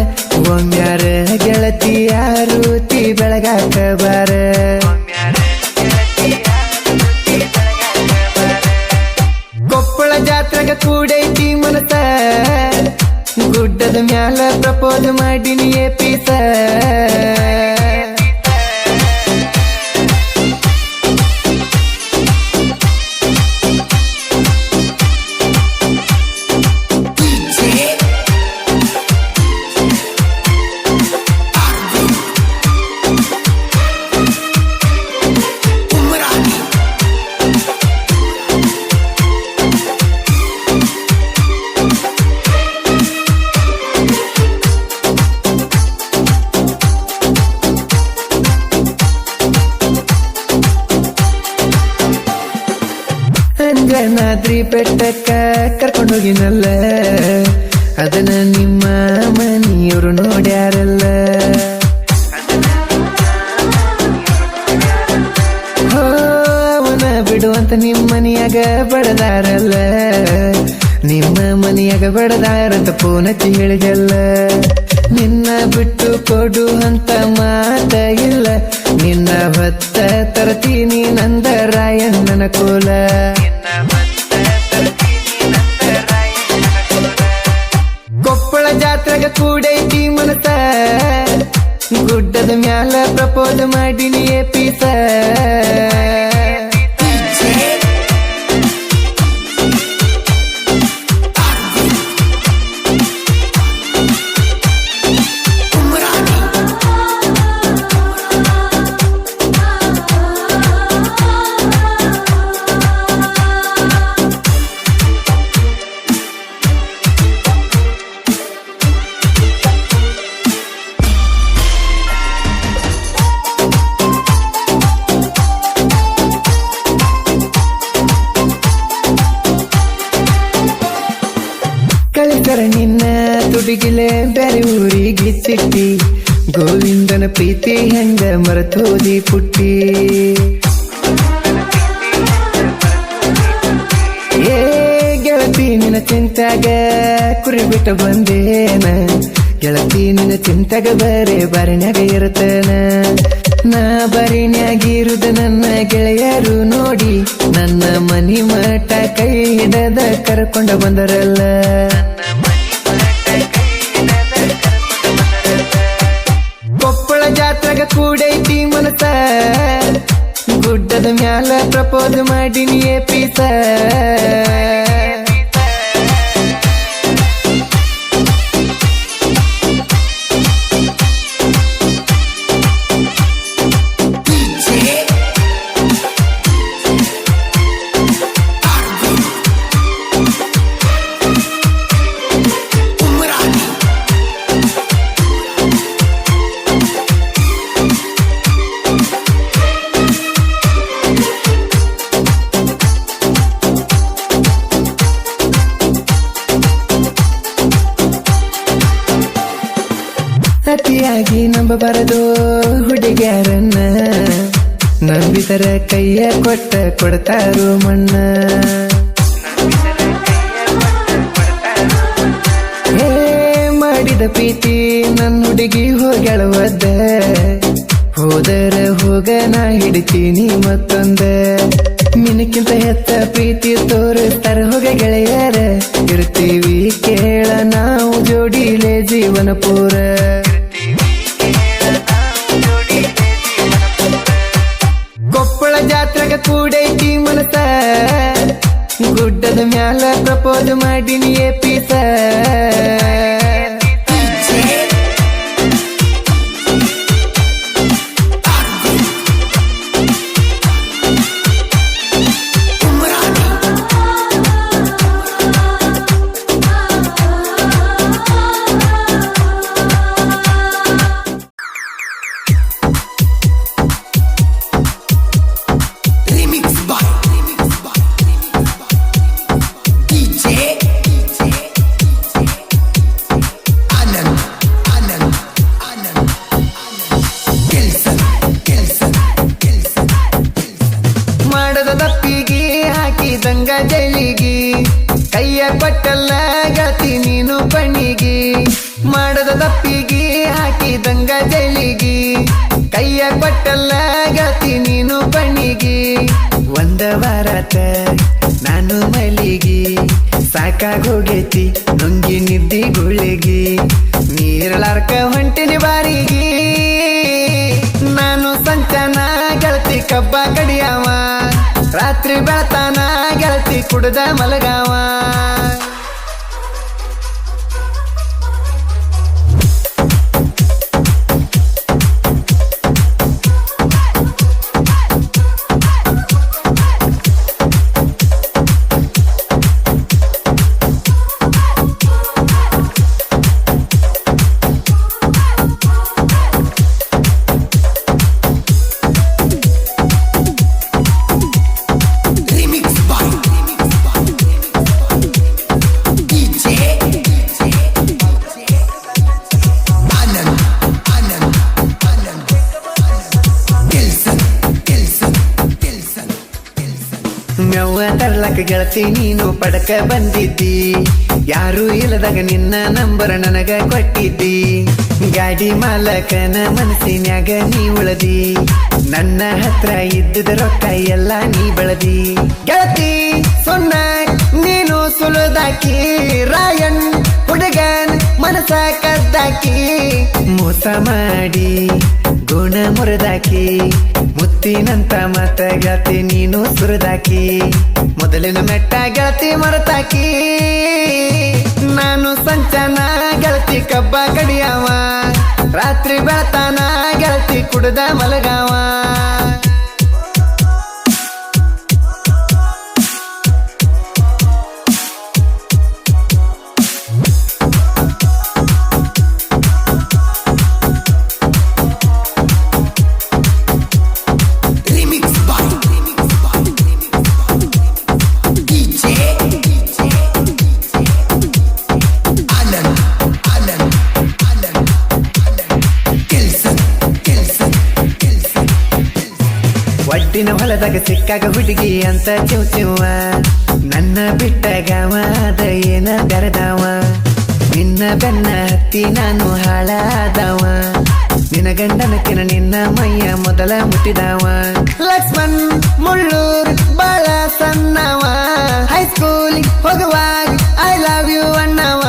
ಒಮ್ಮ್ಯಾರ ಗೆಳತಿ ಯಾರೂತಿ ಬೆಳಗಾಕ ಬಾರ ಕೊಪ್ಪಳ ಜಾತ್ರೆಗ ಕೂಡೈತಿ ಮನಸ ಗುಡ್ಡದ ಮ್ಯಾಲ ಪ್ರಪೋಸ್ ಮಾಡಿನಿ ಪೀಸ ಅಂಜನಾದ್ರಿ ಬೆಟ್ಟಕ್ಕ ಕರ್ಕೊಂಡೋಗಿನಲ್ಲ ಅದನ್ನ ನಿಮ್ಮ ಮನೆಯವರು ನೋಡ್ಯಾರಲ್ಲ ಹೋ ಅವನ ಬಿಡುವಂತ ನಿಮ್ಮ ಮನೆಯಾಗ ಬಡದಾರಲ್ಲ ನಿಮ್ಮ ಮನೆಯಾಗ ಬಡದಾರಂತ ಫೋನ್ ಹಚ್ಚಿ ಹೇಳಿದಲ್ಲ ನಿನ್ನ ಬಿಟ್ಟು ಕೊಡು ಅಂತ ಮಾತ ಇಲ್ಲ ನಿನ್ನ ಹೊತ್ತ ತರ್ತೀನಿ ನಂದ ರಾಯಣ್ಣನ ಕೋಲ ಕೊಪ್ಪಳ ಜಾತ್ರೆಗ ಕೂಡೈತಿ ಮನಸ ಗುಡ್ಡದ ಮ್ಯಾಲ ಪ್ರಪೋಸ್ ಮಾಡಿನಿ ಪೀಸ ಕಳಿಸರ ನಿನ್ನ ತುಡಿಗಿಲೆ ಬೇರೆ ಊರಿಗೆ ಚಿಟ್ಟಿ ಗೋವಿಂದನ ಪ್ರೀತಿ ಹೆಂಗ ಮರತೋದಿ ಪುಟ್ಟಿ ಏ ಗೆಳತಿ ನಿನ್ನ ಚಿಂತಾಗ ಕುರಿ ಬಿಟ್ಟು ಬಂದೇನ ಗೆಳತಿ ನಿನ್ನ ಚಿಂತಾಗ ಬರೇ ಬರಿನ್ಯಾಗ ಇರ್ತನ ನಾ ಬರಿನ್ಯಾಗಿರುದ ನನ್ನ ಗೆಳೆಯರು ನೋಡಿ ನನ್ನ ಮನಿ ಮಠ ಕೈ ಹಿಡದ ಕರ್ಕೊಂಡ ಬಂದರಲ್ಲ ಕೊಪ್ಪಳ ಜಾತ್ರೆಗ ಕೂಡೈತಿ ಮನಸ ಗುಡ್ಡದ ಮ್ಯಾಲ ಪ್ರಪೋಸ್ ಮಾಡಿನಿ ಪೀಸ ಅತಿಯಾಗಿ ನಂಬಬಾರದು ಹುಡುಗ್ಯಾರನ್ನ ನಂಬಿದರ ಕೈಯ ಕೊಡ್ತಾರೋ ಮಣ್ಣ ಹೇ ಮಾಡಿದ ಪ್ರೀತಿ ನನ್ನ ಹುಡುಗಿ ಹೋಗ್ಯಾಳವದ್ದ ಹೋದರ ಹೋಗ ನಾ ಹಿಡಿತೀನಿ ಮತ್ತೊಂದ ನಿನಕ್ಕಿಂತ ಹೆಚ್ಚ ಪ್ರೀತಿ ತೋರಿಸ್ತಾರ ಹೋಗ ಗೆಳೆಯರ ಮುಗಿದ ಮ್ಯಾಲ ಪ್ರಪೋಸ್ ಮಾಡಿನಿ ಪೀಸ ದಪ್ಪಿಗಿ ಹಾಕಿದಂಗ ಜೈಲಿಗಿ ಕೈಯ ಕೊಟ್ಟಲ್ಲ ಗತಿ ನೀನು ಪಣಿಗಿ ಮಾಡದ ದಪ್ಪಿಗಿ ಹಾಕಿದಂಗ ಜೈಲಿಗಿ ಕೈಯ ಕೊಟ್ಟಲ್ಲ ಗತಿ ನೀನು ಪಣಿಗಿ ಒಂದ ವಾರತ ನಾನು ಮಲಿಗಿ ಸಾಕಾಗೋಗೈತಿ ನುಂಗಿ ನಿದ್ದಿ ಗುಳಿಗಿ ನೀರಲಾರ್ಕ ಹೊಂಟಿನಿ ಬಾರಿಗಿ ನಾನು ಸಂಚನ ಗೆಳತಿ ಕಬ್ಬ ಕಡಿಯವ ರಾತ್ರಿ ಬೆಳತಾನ ಗೆಳತಿ ಕುಡ್ದ ಮಲಗಾವ ಮೆವ್ವ ತರ್ಲಕ ಗೆಳತಿ ನೀನು ಪಡಕ ಬಂದಿದ್ದಿ ಯಾರು ಇಲ್ಲದಾಗ ನಿನ್ನ ನಂಬರ್ ನನಗ ಕೊಟ್ಟಿದ್ದಿ ಗಾಡಿ ಮಾಲಕನ ಮನಸ್ಸಿನ್ಯಾಗ ನೀ ಉಳದಿ ನನ್ನ ಹತ್ರ ಇದ್ದಿದ ರೊಕ್ಕ ಎಲ್ಲ ನೀ ಬೆಳದಿ ಗೆಳತಿ ಸೊನ್ನ ನೀನು ಸುಳುದಾಕಿ ರಾಯನ್ ಹುಡುಗನ್ ಮನಸ ಕದ್ದಾಕಿ ಮೋಸ ಮಾಡಿ ಗುಣ ಮುರಿದಾಕಿ ಮುತ್ತಿನಂತ ಮತ ಗೆಳತಿ ನೀನು ಸುರಿದಾಕಿ ಮೊದಲಿನ ಮೆಟ್ಟ ಗೆಳತಿ ಮರತಾಕಿ ನಾನು ಸಂಚನ ಗೆಳತಿ ಕಬ್ಬ ಕಡಿಯವ ರಾತ್ರಿ ಬೆಳತಾನ ಗೆಳತಿ ಕುಡ್ದ ಮಲಗಾವ ಒಡ್ಡಿನ ಹೊಲದಾಗ ಸಿಕ್ಕಾಗ ಹುಡುಗಿ ಅಂತ ಚಿವ್ಚಿವ ನನ್ನ ಬಿಟ್ಟಗಾವ ಅದ ಏನ ಬೆರೆದಾವ ನಿನ್ನ ಬೆನ್ನ ಹತ್ತಿ ನಾನು ಹಾಳಾದವ ನಿನ್ನ ಗಂಡನಕ್ಕಿನ ನಿನ್ನ ಮೈಯ ಮೊದಲ ಮುಟ್ಟಿದವ ಲಕ್ಷ್ಮಣ್ ಮುಳ್ಳೂರ್ ಬಾಳ ಸಣ್ಣವ ಹೈಸ್ಕೂಲ್ ಹೋಗುವಾಗ ಐ ಲವ್ ಯು ಅಣ್ಣವ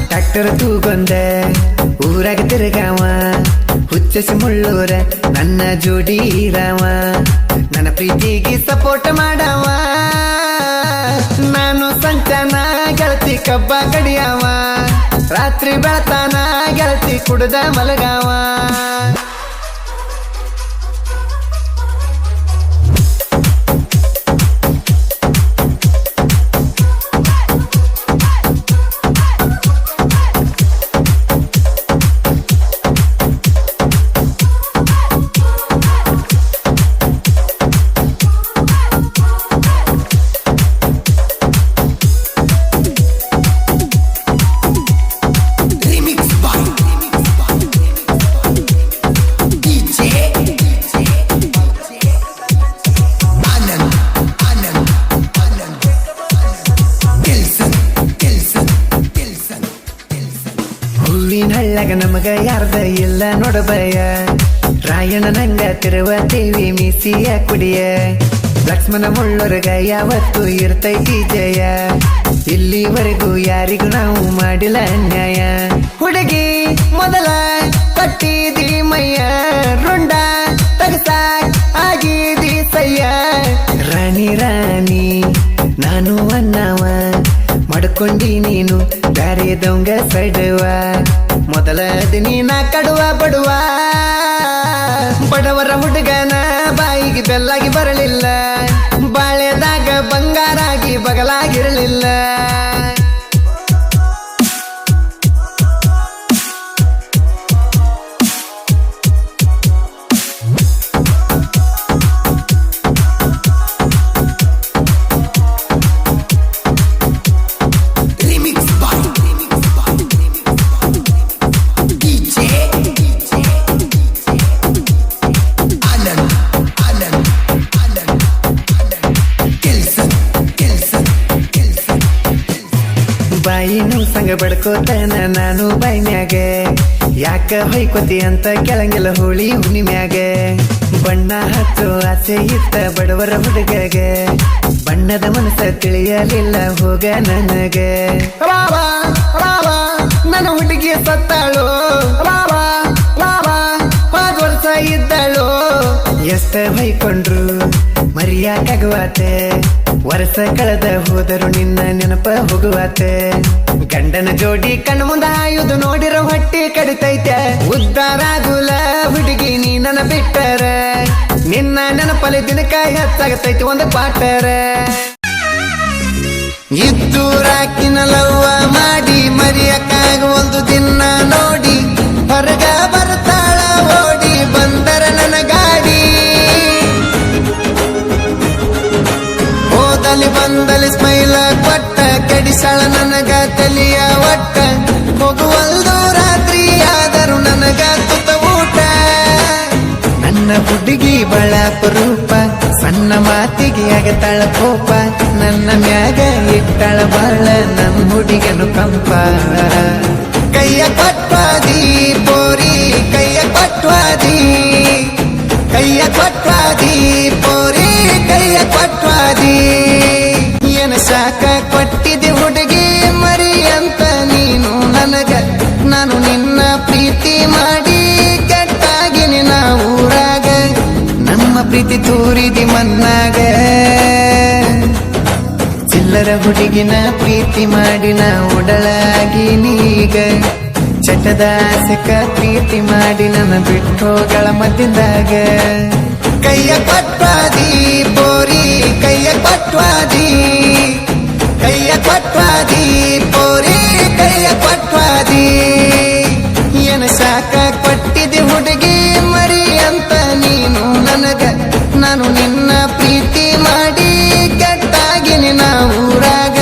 ಟ್ರ್ಯಾಕ್ಟರ್ ತೂಗೊಂದ ಊರಾಗ ತಿರುಗಾವ ಹುಚ್ಚಸಿ ಮುಳ್ಳೂರ ನನ್ನ ಜೋಡಿ ರಾವ ನನ್ನ ಪ್ರೀತಿಗೆ ಸಪೋರ್ಟ್ ಮಾಡವ ನಾನು ಸಂಚನ ಗೆಳತಿ ಕಬ್ಬ ಕಡಿಯವ ರಾತ್ರಿ ಬೆಳತಾನ ಗೆಳತಿ ಕುಡ್ದ ಮಲಗಾವ ಹಳ್ಳಗ ನಮಗ ಯಾರ್ದ ಇಲ್ಲ ನೋಡಬಯ ರಾಯಣ ನಂಗ ತಿರುವ ದೇವಿ ಮೀಸಿಯ ಕುಡಿಯ ಲಕ್ಷ್ಮಣ ಮುಳ್ಳೊರಗ ಯಾವತ್ತು ಇರ್ತೈತಿ ಜಯ ಇಲ್ಲಿವರೆಗೂ ಯಾರಿಗೂ ನಾವು ಮಾಡಿಲ್ಲ ಅನ್ಯಾಯ ಹುಡುಗಿ ಮೊದಲ ಕಟ್ಟಿದಿ ಮೈಯ ರುಂಡ ತಗಸಾಕ್ ಆಗಿದಿ ಸಯ್ಯ ರಾಣಿ ರಾಣಿ ನಾನು ಅನ್ನವ ಮಾಡ್ಕೊಂಡಿ ನೀನು ಬ್ಯಾರೆದವಂಗ ಸೈಡವ ಮೊದಲ ನೀನ ಕಡುವ ಬಡುವ ಬಡವರ ಹುಡುಗನ ಬಾಯಿಗೆ ಬೆಲ್ಲಾಗಿ ಬರಲಿಲ್ಲ ಬಾಳೆದಾಗ ಬಂಗಾರಾಗಿ ಬಗಲಾಗಿರಲಿಲ್ಲ ಬಾಯಿನೂ ಸಂಗ ಬಡ್ಕೋತನ ನಾನು ಬಾಯಿನ್ಯಾಗ ಯಾಕ ಹೊಯ್ಕೋತಿ ಅಂತ ಕೆಳಂಗಿಲ್ಲ ಹೋಳಿ ಹುಣ್ಣಿಮ್ಯಾಗ ಬಣ್ಣ ಹಚ್ಚೋ ಆಸೆ ಇತ್ತ ಬಡವರ ಹುಡುಗಗ ಬಣ್ಣದ ಮನಸ್ಸ ತಿಳಿಯಲಿಲ್ಲ ಹೋಗ ನನಗ ನನ್ನ ಹುಡುಗಿ ಸತ್ತಾಳು 5 ವರ್ಷ ಇದ್ದಾಳು ಎಷ್ಟ ಹೊಯ್ಕೊಂಡ್ರು ಮರಿಯಾಕಾಗುವಾತೆ ವರ್ಷ ಕಳೆದ ಹೋದರು ನಿನ್ನ ನೆನಪ ಹೋಗುವಾತೆ ಗಂಡನ ಜೋಡಿ ಕಣ್ಣು ಮುಂದ ಆಯುದು ನೋಡಿರೋ ಹೊಟ್ಟಿ ಕಡಿತೈತೆ ಉದ್ದಾರಾಗುಲ ಹುಡುಗಿ ನೀ ನನ್ನ ಬಿಟ್ಟರ ನಿನ್ನ ನೆನಪಲ್ಲಿ ದಿನಕಾಯಿ ಹೆಚ್ಚಾಗತೈತಿ ಒಂದು ಕ್ವಾಟರ ಇದ್ದೂರಾಕಿನ ಲವ್ವ ಮಾಡಿ ಮರಿಯಕ್ಕಾಗ ಒಂದು ದಿನ ನೋಡಿ ಹೊರಗ ಬರ್ತಾಳ ಓಡಿ ಬಂದರ ನನ್ನ ಗಾಡಿ ಬಂದಲಿ ಸ್ಮೈಲ ಕೊಟ್ಟ ಕೆಡಿಸಾಳ ನನಗ ತಲಿಯ ಒಟ್ಟ ಹೋಗುವಲ್ದು ರಾತ್ರಿ ಆದರೂ ನನಗ ತುತ್ತ ಊಟ ನನ್ನ ಹುಡುಗಿ ಬಳ ರೂಪ ಸಣ್ಣ ಮಾತಿಗೆ ಆಗತಾಳ ಕೋಪ ನನ್ನ ಮ್ಯಾಗ ಇಟ್ಟಳ ಬಾಳ ನನ್ನ ಹುಡುಗನು ಕಂಪ ಕೈಯ ಕೊಟ್ವಾದಿ ಪೋರಿ ಕೈಯ ಕೊಟ್ವಾದಿ ಕೈಯ ಕೊಟ್ವಾದಿ ಪೋರಿ ಕೈಯ ಕೊಟ್ವಾದಿ ಏನ ಶಾಖ ಕೊಟ್ಟಿದೆ ಹುಡುಗಿ ಮರಿ ಅಂತ ನೀನು ನನಗ ನಾನು ನಿನ್ನ ಪ್ರೀತಿ ಮಾಡಿ ಕೆಟ್ಟಾಗಿನಿ ನಾ ಊರಾಗ ನಮ್ಮ ಪ್ರೀತಿ ತೂರಿದಿ ಮನ್ನಾಗ ಚಿಲ್ಲರ ಹುಡುಗಿನ ಪ್ರೀತಿ ಮಾಡಿ ನಾ ಉಡಳಾಗಿ ನೀಗ ಚಟದ ಆಸೆಕ ಪ್ರೀತಿ ಮಾಡಿ ನನ್ನ ಬಿಟ್ಟೋಗಳ ಮಧ್ಯದಾಗ ಕೈಯ ಕೊಟ್ವಾದಿ ಪೋರಿ ಕೈಯ ಕೊಟ್ವಾದಿ ಕೈಯ ಕೊಟ್ವಾದಿ ಪೋರಿ ಕೈಯ ಕೊಟ್ವಾದಿ ಏನ ಶಾಖ ಕೊಟ್ಟಿದೆ ಹುಡುಗಿ ಮರಿ ಅಂತ ನೀನು ನನಗ ನಾನು ನಿನ್ನ ಪ್ರೀತಿ ಮಾಡಿ ಕೆಟ್ಟಾಗಿನಿ ನಾ ಊರಾಗ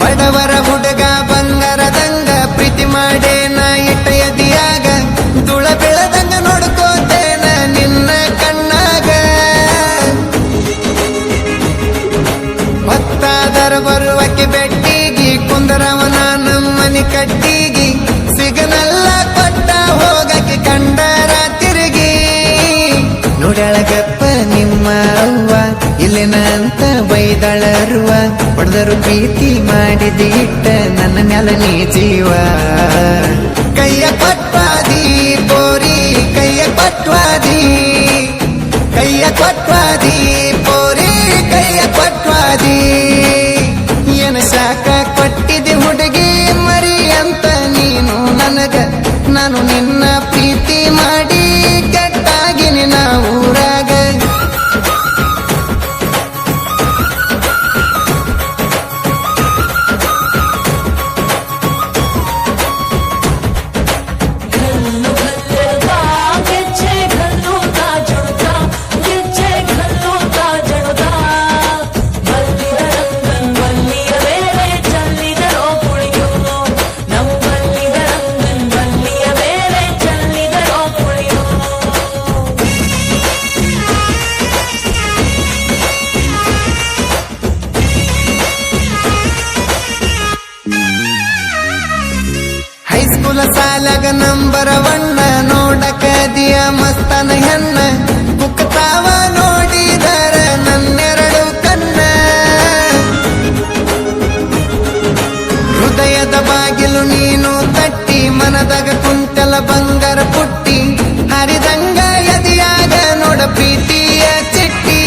ಬಡವರ ಹುಡುಗ ಬಂಗಾರದಂಗ ಪ್ರೀತಿ ಮಾಡೇನ ಇಟ್ಟ ಎದಿಯಾಗ ದುಳ ಬೆಳದಂಗ ನೋಡ್ಕೋತೇನ ನಿನ್ನ ಕಣ್ಣಾಗ ಹೊತ್ತಾದರ ಬರುವಕ್ಕೆ ಬೆಟ್ಟಿಗಿ ಕುಂದರವನ ನಮ್ಮನಿ ಕಟ್ಟಿಗಿ ಸಿಗನಲ್ಲ ಕೊಟ್ಟ ಹೋಗಕ್ಕೆ ಕಂಡರ ತಿರುಗಿ ನೋಡ್ಯಾಳಗಪ್ಪ ನಿಮ್ಮ ಅವ್ವ ಇಲ್ಲಿನ ಅಂತ ಬೈದಳರುವ ಹೊಡೆದರು ಪ್ರೀತಿ ಮಾಡಿದ ಇಟ್ಟ ನನ್ನ ಮ್ಯಾಲ ನೀ ಜೀವ ಕೈಯ ಕೊಟ್ವಾದಿ ಪೋರಿ ಕೈಯ ಕೊಟ್ವಾದಿ ಕೈಯ ಕೊಟ್ವಾದಿ ಪೋರಿ ಕೈಯ ಕೊಟ್ವಾದಿ ಏನ ಶಾಖ ಕೊಟ್ಟಿದೆ ಹುಡುಗಿ ಮರಿ ಅಂತ ನೀನು ನನಗ ನಾನು ನಿನ್ನ ಪ್ರೀತಿ ಮಾಡಿ ಕೆಟ್ಟಾಗಿನಿ ನಾ ಊರಾಗ ಬಸವಣ್ಣ ನೋಡಕದಿಯ ಮಸ್ತನ ಹೆಣ್ಣ ಮುಕ್ತಾವ ನೋಡಿದರ ನನ್ನೆರಡು ಕಣ್ಣ ಹೃದಯದ ಬಾಗಿಲು ನೀನು ತಟ್ಟಿ ಮನದಾಗ ಕುಂತಲ ಬಂಗಾರ ಪುಟ್ಟಿ ಹರಿದಂಗ ಎದಿಯಾಗ ನೋಡ ಪ್ರೀತಿಯ ಚಿಟ್ಟಿ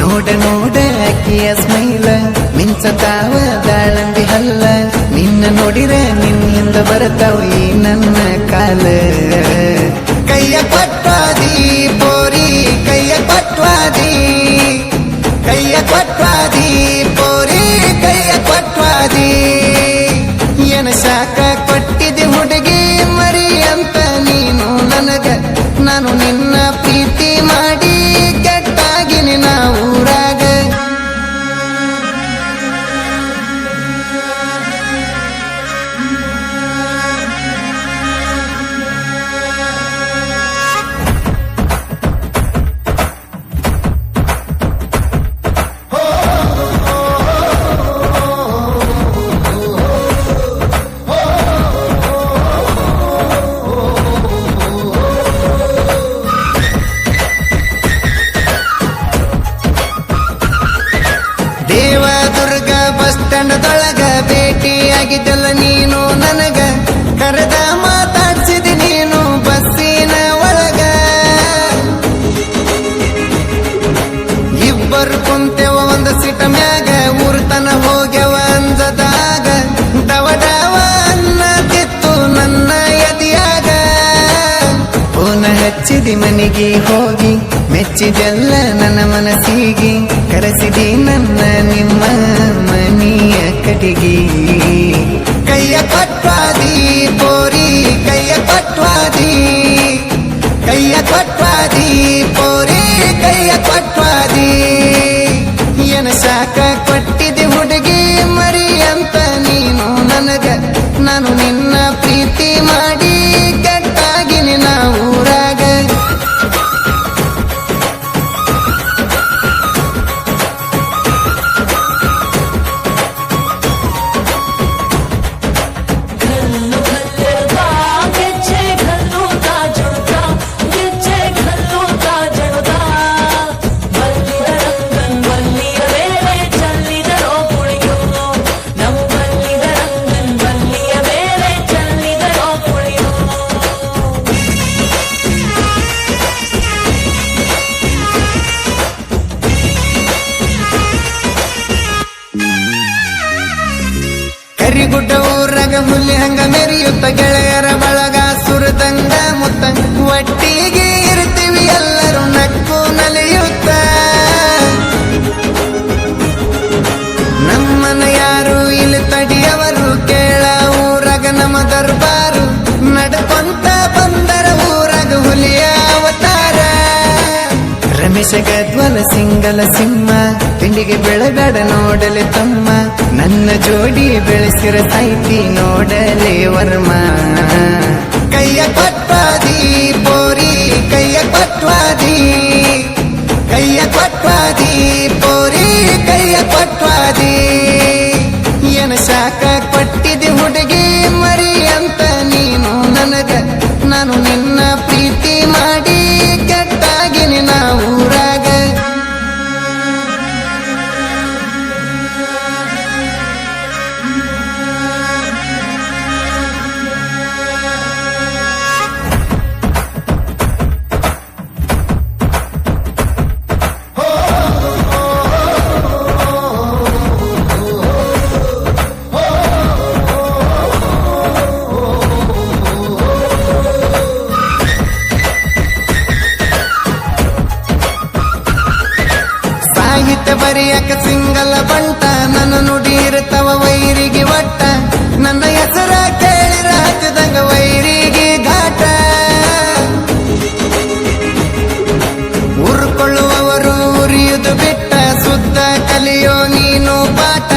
ನೋಡ ನೋಡ ಅಕ್ಕಿಯ ಸ್ಮೈಲ ಮಿಂಚತಾವ ದಾಳಂಬಿ ಹಲ್ಲ ನಿನ್ನ ನೋಡಿರೆ ನಿನ್ನಿಂದ ಬರ್ತಾವ ಈ ನನ್ನ ಕಾಲ ಕೈಯ ಪಟ್ವಾದಿ ಪೋರಿ ಕೈಯ ಪಟ್ವಾದಿ ಕೈಯ ಪಟ್ವಾದಿ ಪೋರಿ ಕೈಯ ಪಟ್ವಾದಿ ಏನ ಶಾಖ ಕೊಟ್ಟಿದೆ ಹುಡುಗಿ ಮರಿ ಅಂತ ನೀನು ನನಗ ನಾನು ನಿನ್ನ ಪ್ರೀತಿ ಮಾಡಿ ಕೆಟ್ಟಾಗಿನಿ ನಾ ಊರಾಗ ದೇವದುರ್ಗ ಬಸ್ ಸ್ಟ್ಯಾಂಡ್ದೊಳಗ ಭೇಟಿಯಾಗಿದ್ದಲ್ಲ ನೀನು ನನಗ ಕರೆದ ಮಾತಾಡ್ಸಿದಿ ನೀನು ಬಸ್ಸಿನ ಒಳಗ ಇಬ್ಬರು ಕುಂತೆವ ಒಂದು ಸಿಟ ಮ್ಯಾಗ ಊರ್ತನ ಹೋಗ್ಯವ ಅಂಜದಾಗ ದವಡವ ಅನ್ನತಿತ್ತು ನನ್ನ ಎದಿಯಾಗ ಫೋನ ಹಚ್ಚಿದಿ ಮನೆಗೆ ಹೋಗಿ ಮೆಚ್ಚಿದೆಲ್ಲ ನನ್ನ ಮನಸ್ಸಿಗೆ ಕರೆಸಿದಿ ನನ್ನ ನಿಮ್ಮ ಮನೆಯ ಕಡೆಗೆ ಕೈಯ ಪಟ್ವಾದಿ ಪೋರಿ ಕೈಯ ಪಟ್ವಾದಿ ಕೈಯ ಪಟ್ವಾದಿ ಪೋರಿ ಕೈಯ ಪಟ್ವಾದಿ ಏನ ಶಾಖ ಕೊಟ್ಟಿದೆ ಹುಡುಗಿ ಮರಿ ಅಂತ ನೀನು ನನಗ ನಾನು ನಿನ್ನ ಪ್ರೀತಿ ಮಾಡಿ ಕೆಟ್ಟಾಗಿನಿ ನಾ ಊರಾಗ ಕರಿಗುಡ್ಡ ಊರಾಗ ಹುಲಿ ಹಂಗ ಮೆರಿಯುತ್ತ ಗೆಳೆಯರ ಬಳಗ ಸುರದಂಗ ಮುತ್ತ ಒಟ್ಟಿಗೆ ಇರ್ತೀವಿ ಎಲ್ಲರೂ ನಕ್ಕು ನಲಿಯುತ್ತ ನಮ್ಮನ ಯಾರು ಇಲ್ಲಿ ತಡಿಯವರು ಕೇಳ ಊರಾಗ ನಮ್ಮ ದರ್ಬಾರು ನಡ್ಕೊಂತ ಬಂದರ ಊರಾಗ ಹುಲಿಯ ಅವತಾರ ರಮೇಶ ಗದ್ವಲ ಸಿಂಗಲ ಸಿಂಹ ತಿಂಡಿಗೆ ಬೆಳಗಾಡ ನೋಡಲೆ ತಮ್ಮ ನನ್ನ ಜೋಡಿ ಬೆಳೆಸಿರ ಸೈತಿ ನೋಡಲೆ ವರ್ಮ ಕೈಯ ಪಟ್ವಾದಿ ಪೋರಿ ಕೈಯ ಪಟ್ವಾದಿ ಕೈಯ ಪಟ್ವಾದಿ ಪೋರಿ ಕೈಯ ಪಟ್ವಾದಿ ಏನ ಶಾಖ ಕೊಟ್ಟಿದೆ ಹುಡುಗಿ ಮರಿ ಅಂತ ನೀನು ನನಗ ನಾನು ನಿನ್ನ ಪ್ರೀತಿ ಮಾಡಿ ಕೆಟ್ಟಾಗಿನಿ ನಾ ಊರಾಗ ಸಾಹಿತ್ಯ ಬರಿಯಕ ಸಿಂಗಲ ಬಂಟ ನನ್ನ ನುಡಿ ಇರ್ತವ ವೈರಿಗೆ ಒಟ್ಟ ನನ್ನ ಹೆಸರ ಕೇಳಿರ ಹತ್ತಿದಂಗ ವೈರಿಗೆ ಘಾಟ ಉರ್ಕೊಳ್ಳುವವರು ಉರಿಯುವುದು ಬಿಟ್ಟ ಸುತ್ತ ಕಲಿಯೋ ನೀನು ಪಾಠ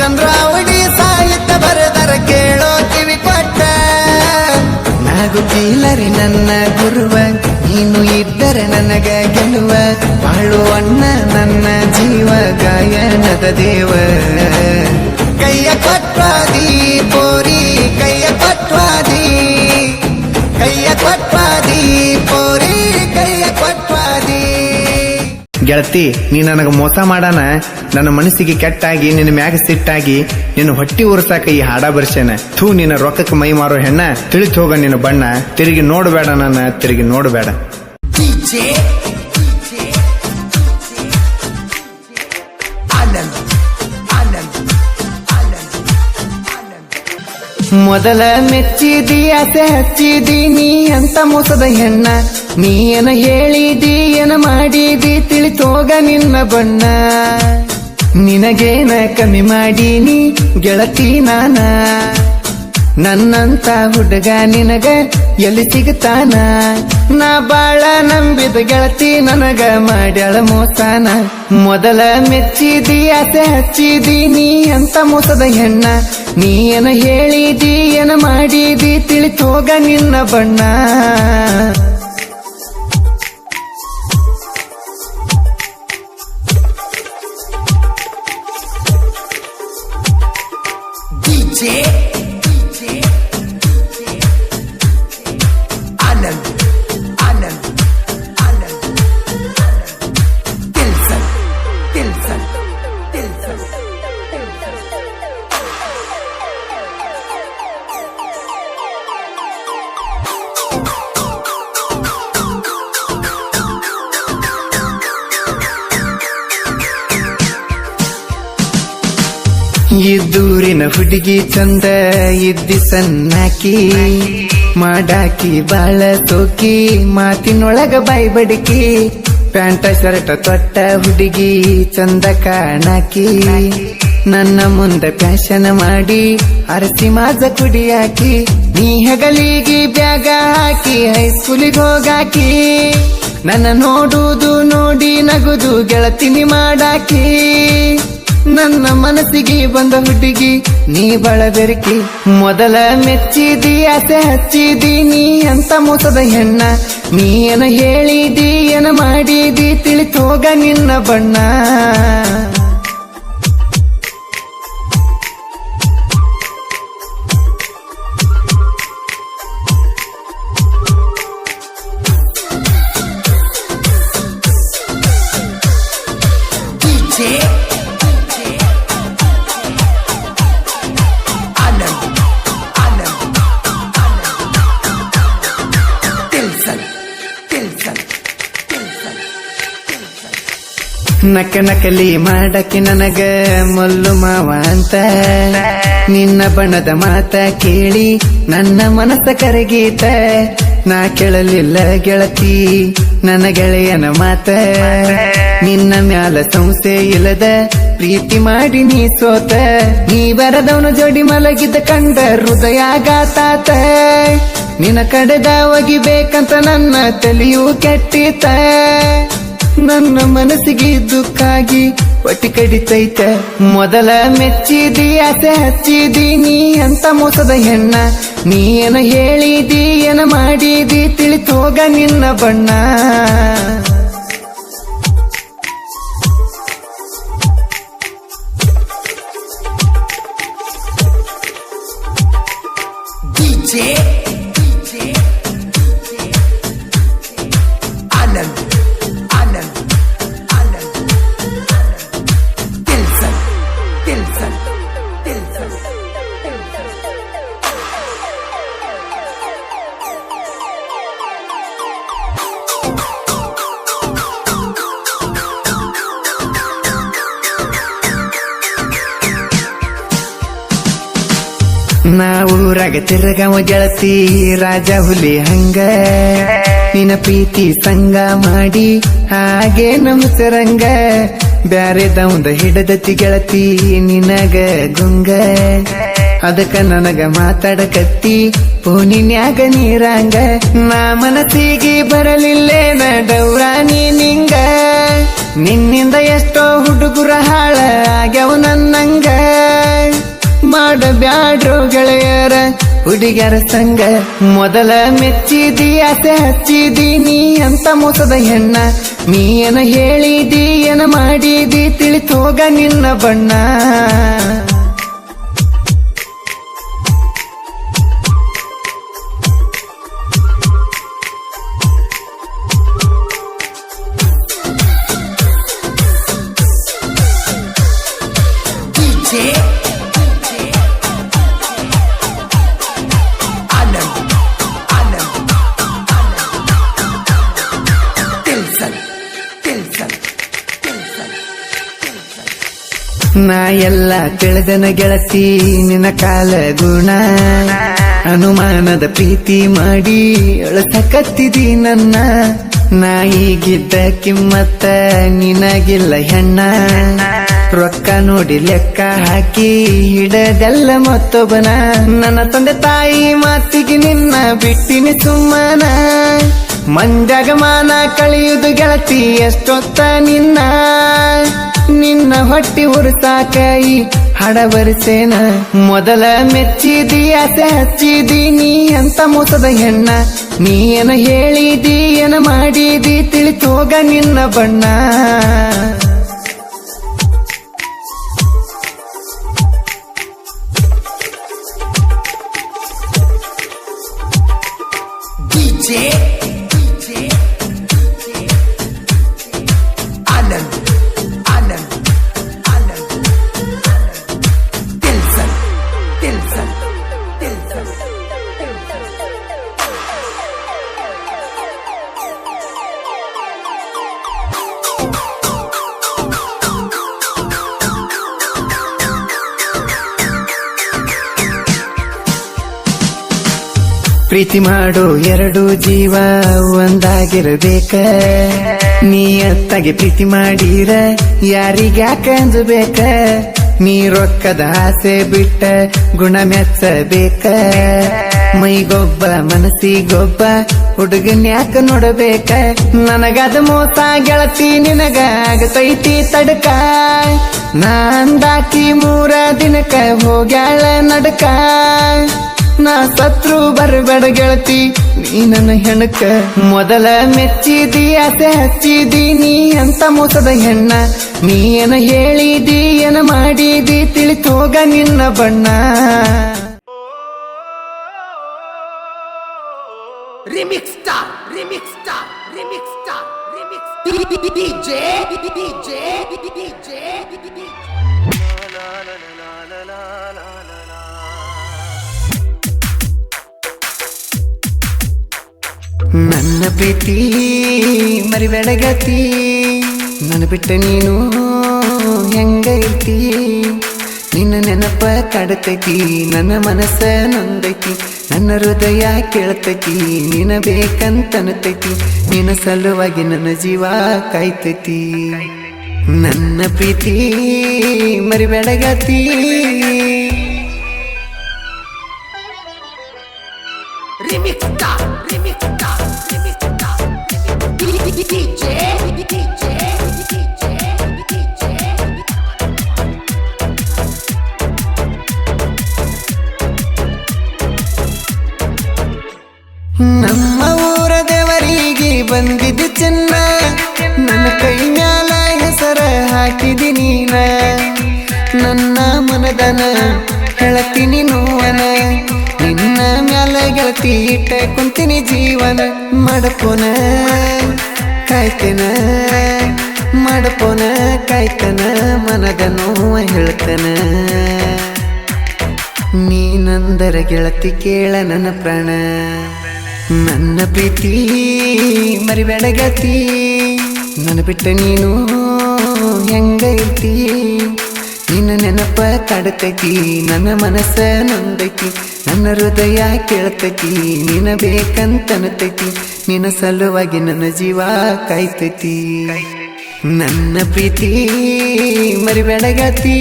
ಚಂದ್ರಾವಳಿ ಸಾಹಿತ್ಯ ಬರೆದರ ಕೇಳೋ ಕಿವಿ ಕೊಟ್ಟ ನಾಗುತ್ತೀಲರಿ ನನ್ನ ಗುರುವ ನೀನು ಇದ್ದರೆ ನನಗ ಗೆಲುವ ಬಾಳುವಣ್ಣ ನನ್ನ ಜೀವ ಗಾಯನದ ದೇವ ಕೈಯ ಪಟ್ವಾದಿ ಪೋರಿ ಕೈಯ ಪಟ್ವಾದಿ ಕೊಟ್ವಾದಿ ಪೋರಿ ಕೈಯ ಕೊಟ್ವಾದಿ. ಗೆಳತಿ, ನೀ ನನಗ ಮೋಸ ಮಾಡಾನ, ನನ್ನ ಮನಸ್ಸಿಗೆ ಕೆಟ್ಟಾಗಿ ನಿನ್ನ ಮ್ಯಾಗ ಸಿಟ್ಟಾಗಿ ನಿನ್ನ ಹೊಟ್ಟಿ ಉರ್ಸಾಕ ಈ ಹಾಡ ಬರ್ಸೇನ. ಥೂ, ನಿನ್ನ ರೊಕ್ಕಕ್ಕೆ ಮೈ ಮಾರೋ ಹೆಣ್ಣ, ತಿಳಿತ್ ಹೋಗ ನಿನ್ನ ಬಣ್ಣ. ತಿರುಗಿ ನೋಡಬೇಡ ನನ್ನ, ತಿರುಗಿ ನೋಡಬೇಡ. ಮೊದಲ ಮೆಚ್ಚಿದಿ ಆಸೆ ಹಚ್ಚಿದೀನಿ ಅಂತ ಮೋಸದ ಹೆಣ್ಣ. ನೀ ಏನ ಹೇಳಿದಿ ಏನ ಮಾಡಿದಿ ತಿಳಿತೋಗ ನಿನ್ನ ಬಣ್ಣ. ನಿನಗೇನ ಕಮ್ಮಿ ಮಾಡೀನಿ ಗೆಳತಿ ನಾನ. ನನ್ನಂತ ಹುಡುಗ ನಿನಗ ಎಲ್ಲಿ ಸಿಗತಾನ. ನಾ ಬಾಳ ನಂಬಿದ ಗೆಳತಿ ನನಗ ಮಾಡ್ಯಾಳ ಮೋಸಾನ. ಮೊದಲ ಮೆಚ್ಚಿದಿ ಆಸೆ ಹಚ್ಚಿದೀನಿ ಅಂತ ಮೋಸದ ಹೆಣ್ಣ. ನೀ ಏನ ಹೇಳಿದಿ ಏನ ಮಾಡಿದಿ ತಿಳಿತೋಗ ನಿನ್ನ ಬಣ್ಣ. ಇದ್ದೂರಿನ ಹುಡುಗಿ ಚಂದ ಇದ್ದಿ ಸಣ್ಣಾಕಿ, ಮಾಡಾಕಿ ಬಾಳ ತೋಕಿ ಮಾತಿನೊಳಗ ಬಾಯಿ ಬಡಿಕಿ. ಪ್ಯಾಂಟ ಶರ್ಟ ತೊಟ್ಟ ಹುಡುಗಿ ಚಂದ ಕಾಣಾಕಿ. ನನ್ನ ಮುಂದೆ ಫ್ಯಾಷನ್ ಮಾಡಿ ಅರಸಿ ಮಾಜ ಕುಡಿಯಾಕಿ. ನೀ ಹೆಗಲಿಗಿ ಬ್ಯಾಗ ಹಾಕಿ ಹೈಸ್ಕೂಲಿಗೆ ಹೋಗಾಕಿ. ನನ್ನ ನೋಡುವುದು ನೋಡಿ ನಗುದು ಗೆಳತಿನಿ ಮಾಡಾಕಿ. ನನ್ನ ಮನಸ್ಸಿಗೆ ಬಂದ ಹುಡುಗಿ ನೀ ಬಳ ಬೆರಕಿ. ಮೊದಲ ಮೆಚ್ಚಿದಿ ಆಸೆ ಹಚ್ಚಿದೀನಿ ಅಂತ ಮೋಸದ ಹೆಣ್ಣ. ನೀ ಏನ ಹೇಳಿದಿ ಏನ ಮಾಡಿದಿ ತಿಳಿತೋಗ ನಿನ್ನ ಬಣ್ಣ. ನಕ ನಕಲಿ ಮಾಡಕ್ಕೆ ನನಗ ಮೊಲ್ಲು ಮಾವ ಅಂತ. ನಿನ್ನ ಬಣ್ಣದ ಮಾತ ಕೇಳಿ ನನ್ನ ಮನಸ್ಸ ಕರಗೀತ. ನಾ ಕೇಳಲಿಲ್ಲ ಗೆಳತಿ ನನ್ನ ಗೆಳೆಯನ ಮಾತ. ನಿನ್ನ ಮ್ಯಾಲ ಸಂಸ್ಥೆ ಇಲ್ಲದ ಪ್ರೀತಿ ಮಾಡಿ ನೀ ಸೋತ. ನೀ ಬರದವನ ಜೋಡಿ ಮಲಗಿದ್ದ ಕಂಡ ಹೃದಯಾಘಾತಾತ. ನಿನ್ನ ಕಡೆದ ಒಗಿಬೇಕಂತ ನನ್ನ ತಲೆಯೂ ಕೆಟ್ಟಿತ. ನನ್ನ ಮನಸ್ಸಿಗೆ ದುಃಖಾಗಿ ಒಟ್ಟಿ ಕಡಿತೈತ. ಮೊದಲ ಮೆಚ್ಚಿದಿ ಆಸೆ ಹಚ್ಚಿದೀನಿ ಅಂತ ಮೋಸದ ಹೆಣ್ಣ. ನೀ ಏನ ಹೇಳಿದಿ ಏನ ಮಾಡಿದಿ ತಿಳಿತೋಗ ನಿನ್ನ ಬಣ್ಣ. ನಾವೂರಾಗ ತಿರ್ಗವ ಗೆಳತಿ ರಾಜ ಹುಲಿ ಹಂಗ. ನಿನ್ನ ಪ್ರೀತಿ ಸಂಗ ಮಾಡಿ ಹಾಗೆ ನಮಸರಂಗ. ಬ್ಯಾರೆದವಂದ ಹಿಡದತಿ ಗೆಳತಿ ನಿನಗ ಗುಂಗ. ಅದಕ್ಕ ನನಗ ಮಾತಾಡಕತ್ತಿ ಪೋನಿನ್ಯಾಗ ನೀರಂಗ. ನಾ ಮನಸ್ಸಿಗೆ ಬರಲಿಲ್ಲೇನ ಡೌರಾನಿ ನಿಂಗ. ನಿನ್ನಿಂದ ಎಷ್ಟೋ ಹುಡುಗುರ ಹಾಳ ಆಗ್ಯಾವ ನನ್ನಂಗ. ಮಾಡಬ್ಯಾಡ್ರೋ ಗೆಳೆಯರ ಹುಡುಗ್ಯಾರ ಸಂಗ. ಮೊದಲ ಮೆಚ್ಚಿದಿ ಆಸೆ ಹಚ್ಚಿದೀನಿ ಅಂತ ಮೋಸದ ಹೆಣ್ಣ. ನೀ ಏನ ಹೇಳಿದಿ ಏನ ಮಾಡಿದಿ ತಿಳಿತೋಗ ನಿನ್ನ ಬಣ್ಣ. ನಾ ಎಲ್ಲ ತಿಳಿದನ ಗೆಳತಿ ನಿನ್ನ ಕಾಲ ಗುಣ ಅನುಮಾನದ ಪ್ರೀತಿ ಮಾಡಿ ಅಳತಕತ್ತಿದಿ ನನ್ನ ನಾ ಈಗಿದ್ದ ಕಿಮ್ಮತ್ತ ನಿನಗಿಲ್ಲ ಹೆಣ್ಣ ರೊಕ್ಕ ನೋಡಿ ಲೆಕ್ಕ ಹಾಕಿ ಹಿಡದೆಲ್ಲ ಮತ್ತೊಬ್ಬನ ನನ್ನ ತಂದೆ ತಾಯಿ ಮಾತಿಗೆ ನಿನ್ನ ಬಿಟ್ಟಿನಿ ಸುಮ್ಮನ ಮಂದ್ಯಾಗ ಮಾನ ಕಳೆಯುವುದು ಗೆಳತಿ ಎಷ್ಟೊತ್ತ ನಿನ್ನ ನಿನ್ನ ಹೊಟ್ಟಿ ಉರುಸಾಕ ಈ ಹಡಬರಿಸೇನ ಮೊದಲ ಮೆಚ್ಚಿದಿ ಆಸೆ ಹಚ್ಚಿದಿ ನೀ ಅಂತ ಮೋಸದ ಹೆಣ್ಣ ನೀ ಏನ ಹೇಳಿದಿ ಏನ ಮಾಡಿದಿ ತಿಳಿತೋಗ ನಿನ್ನ ಬಣ್ಣ ಪ್ರೀತಿ ಮಾಡೋ ಎರಡು ಜೀವ ಒಂದಾಗಿರಬೇಕ ನೀಯತ್ತಾಗಿ ಪ್ರೀತಿ ಮಾಡಿರ ಯಾರಿಗ್ಯಾಕ ಅಂಜಬೇಕ ನೀ ರೊಕ್ಕದ ಆಸೆ ಬಿಟ್ಟ ಗುಣ ಮೆಚ್ಚಬೇಕ ಮೈಗೊಬ್ಬ ಮನಸ್ಸಿಗೊಬ್ಬ ಹುಡುಗನ್ಯಾಕ ನೋಡಬೇಕ ನನಗದ ಮೋಸ ಗೆಳತಿ ನಿನಗ ಆಗತೈತಿ ತಡಕ ನಾಂದಾಕಿ 3 ದಿನಕ್ಕ ಹೋಗ್ಯಾಳ ನಡಕ ನಾ ಸತ್ರು ಬರಬೇಡ ಗೆಳತಿ ನೀ ನನ್ನ ಹೆಣಕ ಮೊದಲ ಮೆಚ್ಚಿದಿ ಆಸೆ ಹಚ್ಚಿದಿ ನೀ ಅಂತ ಮೋಸದ ಹೆಣ್ಣ ನೀ ಏನ ಹೇಳಿದಿ ಏನ ಮಾಡಿದಿ ತಿಳಿತೋಗ ನಿನ್ನ ಬಣ್ಣ remix star remix star remix star remix DJ DJ DJ ನನ್ನ ಪ್ರೀತಿ ಮರಿಬೇಡ ಗೆಳತಿ ನನ್ನ ಬಿಟ್ಟ ನೀನು ಹೆಂಗ ಇರ್ತಿ ನಿನ್ನ ನೆನಪ ಕಾಡತೈತಿ ನನ್ನ ಮನಸ್ಸ ನೊಂದೈತಿ ನನ್ನ ಹೃದಯ ಕೇಳ್ತೈತಿ ನಿನ್ನ ಬೇಕಂತನತೈತಿ ನಿನ್ನ ಸಲುವಾಗಿ ನನ್ನ ಜೀವ ಕಾಯ್ತೈತಿ ನನ್ನ ಪ್ರೀತಿ ಮರಿಬೇಡ ಗೆಳತಿ remix star remix star remix star DJ DJ DJ ನಮ್ಮ ಊರ ದೇವರಿಗೆ ಬಂದಿದ್ದ ಚೆನ್ನ ನನ್ನ ಕೈ ಮ್ಯಾಲ ಹೆಸರ ಹಾಕಿದಿ ನೀನ ನನ್ನ ಮನದನ ಹೇಳತೀನಿ ನೋವನ ನಿನ್ನ ಮ್ಯಾಲ ಗೆಳತಿ ಇಟ್ಟ ಕುಂತೀನಿ ಜೀವನ ಮಾಡಪೋನ ಕಾಯ್ತೇನ ಮಾಡಪೋನ ಕಾಯ್ತನ ಮನದ ನೋವ ಹೇಳ್ತನ ನೀನಂದರ ಗೆಳತಿ ಕೇಳ ನನ್ನ ಪ್ರಾಣ ನನ್ನ ಪ್ರೀತಿ ಮರಿಬೇಡ ಗೆಳತಿ ನನ್ನ ಬಿಟ್ಟ ನೀನು ಹೆಂಗ ಇರ್ತಿ ನಿನ್ನ ನೆನಪ ಕಾಡತೈತಿ ನನ್ನ ಮನಸ್ಸ ನೊಂದೈತಿ ನನ್ನ ಹೃದಯ ಕೇಳ್ತೈತಿ ನಿನ್ನ ಬೇಕಂತನತೈತಿ ನಿನ್ನ ಸಲುವಾಗಿ ನನ್ನ ಜೀವ ಕಾಯ್ತೈತಿ ನನ್ನ ಪ್ರೀತಿ ಮರಿಬೇಡ ಗೆಳತಿ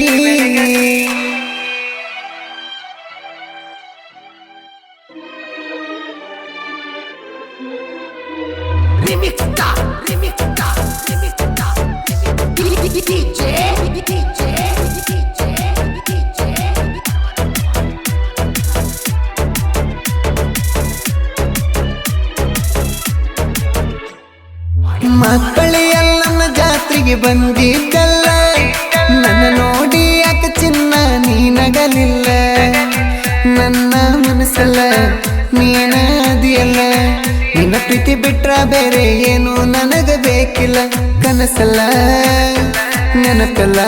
remix star remix star remix star DJ DJ DJ ಮಕ್ಕಳು ಎಲ್ಲನ್ನ ಜಾತ್ರೆಗೆ ಬಂದಿದ್ದಲ್ಲ ನನ್ನ ನೋಡಿ ಯಾಕೆ ಚಿನ್ನ ನೀನಗಲಿಲ್ಲ ನನ್ನ ಮನಸ್ಸಲ್ಲ ನೀನ ಅದಿಯಲ್ಲ ನಿನ್ನ ಪ್ರೀತಿ ಬಿಟ್ರ ಬೇರೆ ಏನು ನನಗ ಬೇಕಿಲ್ಲ ಕನಸಲ್ಲ ನೆನಪಲ್ಲ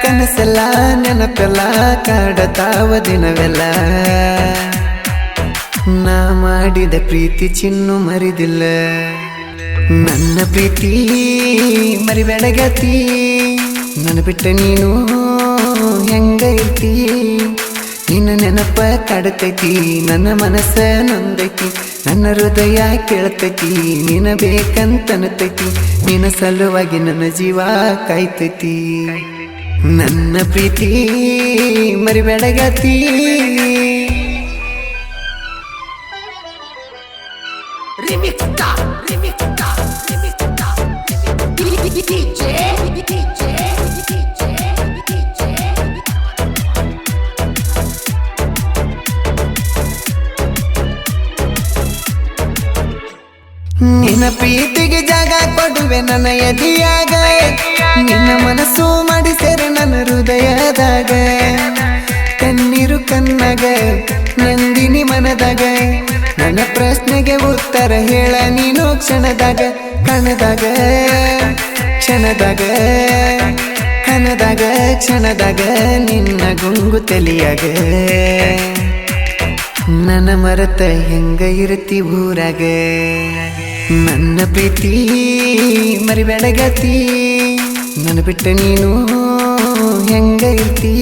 ಕನಸಲ್ಲ ನೆನಪಲ್ಲ ಕಾಡತಾವ ದಿನವೆಲ್ಲ ನಾ ಮಾಡಿದ ಪ್ರೀತಿ ಚಿನ್ನು ಮರಿದಿಲ್ಲ ನನ್ನ ಪ್ರೀತಿ ಮರಿಬೇಡ ಗೆಳತಿ ನನ್ನ ಬಿಟ್ಟ ನೀನು ಹೆಂಗ ಇರ್ತಿ ನಿನ್ನ ನೆನಪ ಕಾಡತೈತಿ ನನ್ನ ಮನಸ್ಸ ನೊಂದೈತಿ ನನ್ನ ಹೃದಯ ಕೇಳ್ತೈತಿ ನಿನ್ನ ಬೇಕಂತನತೈತಿ ನಿನ್ನ ಸಲುವಾಗಿ ನನ್ನ ಜೀವ ಕಾಯ್ತೈತಿ ನನ್ನ ಪ್ರೀತಿ ಮರಿಬೇಡಗತಿ Remixta, remixta, remixta, DJ, DJ, DJ, DJ. ನಿನ್ನ ಪ್ರೀತಿಗೆ ಜಾಗ ಕೊಡುವೆ ನನ್ನ ಎದೆಯಾಗ ನಿನ್ನ ಮನಸ್ಸು ಮಾಡಿಸೆರೆ ನನ್ನ ಹೃದಯದಾಗ ಕಣ್ಣೀರು ಕಣ್ಣಾಗ ನಂದಿನಿ ಮನದಾಗ ನನ್ನ ಪ್ರಶ್ನೆಗೆ ಉತ್ತರ ಹೇಳ ನೀನು ಕ್ಷಣದಾಗ ಕಣದಾಗ ಕ್ಷಣದಾಗ ಕಣದಾಗ ಕ್ಷಣದಾಗ ನಿನ್ನ ಗುಂಗು ತಲಿಯಾಗ ನನ್ನ ಮರೆತ ಹೆಂಗ ಇರುತ್ತಿ ಊರಾಗ ನನ್ನ ಪ್ರೀತಿ ಮರಿಬೇಡಗತಿ ನನ್ನ ಬಿಟ್ಟ ನೀನು ಹೆಂಗ ಇರ್ತಿ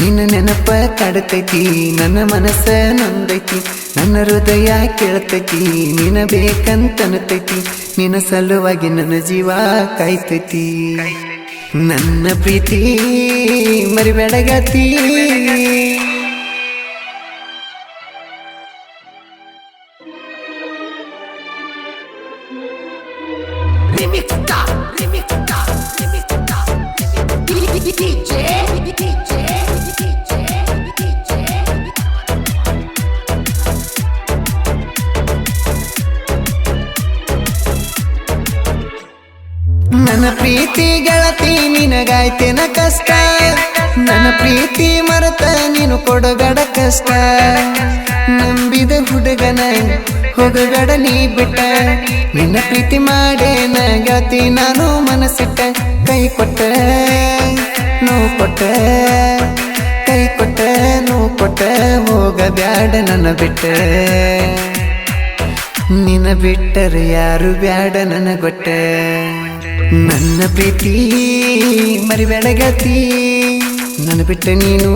ನಿನ್ನ ನೆನಪ ಕಾಡತೈತಿ ನನ್ನ ಮನಸ್ಸ ನೊಂದೈತಿ ನನ್ನ ಹೃದಯ ಕೇಳ್ತೈತಿ ನಿನ್ನ ಬೇಕಂತನತೈತಿ ನಿನ್ನ ಸಲುವಾಗಿ ನನ್ನ ಜೀವ ಕಾಯ್ತೈತಿ ನನ್ನ ಪ್ರೀತಿ ಮರಿಬೇಡಗತಿ Remixta, remixta, remixta, DJ, DJ, DJ, DJ. ನನ್ನ ಪ್ರೀತಿ ಗೆಳತಿ ನಿನಗಾಯ್ತೇನ ಕಷ್ಟ ನನ್ನ ಪ್ರೀತಿ ಮರೆತ ನೀನು ಕೊಡಬೇಡ ಕಷ್ಟ ನಂಬಿದ ಹುಡುಗನ ಹೋಗಬೇಡ ನೀ ಬಿಟ್ಟ ನಿನ್ನ ಪ್ರೀತಿ ಮಾಡೇನ ಗೆಳತಿ ನಾನು ಮನಸ್ಸಿಟ್ಟ ಕೈ ಕೊಟ್ಟ ನೋವು ಕೊಟ್ಟ ಕೈ ಕೊಟ್ಟ ನೋವು ಕೊಟ್ಟ ಹೋಗಬ್ಯಾಡ ನನ್ನ ಬಿಟ್ಟ ನಿನ್ನ ಬಿಟ್ಟರೆ ಯಾರು ಬ್ಯಾಡ ನನ್ನ ಗೊಟ್ಟ ನನ್ನ ಪ್ರೀತಿ ಮರಿಬೇಡಗತಿ ನನ್ನ ಬಿಟ್ಟ ನೀನು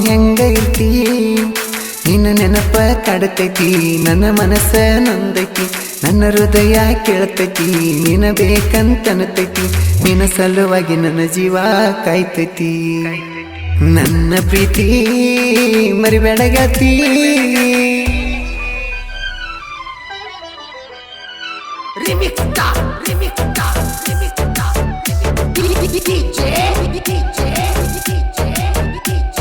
ಹೆಂಗ ಇರ್ತಿ ನಿನ್ನ ನೆನಪ ಕಾಡತೈತಿ ನನ್ನ ಮನಸ್ಸ ನೊಂದೈತಿ ನನ್ನ ಹೃದಯ ಕೇಳ್ತೈತಿ ನಿನ್ನ ಬೇಕಂತನತೈತಿ ನಿನ್ನ ಸಲುವಾಗಿ ನನ್ನ ಜೀವ ಕಾಯ್ತೈತಿ ನನ್ನ ಪ್ರೀತಿ ಮರಿಬೇಡಗತಿ Remixta, remixta, remixta, DJ, DJ, DJ, DJ.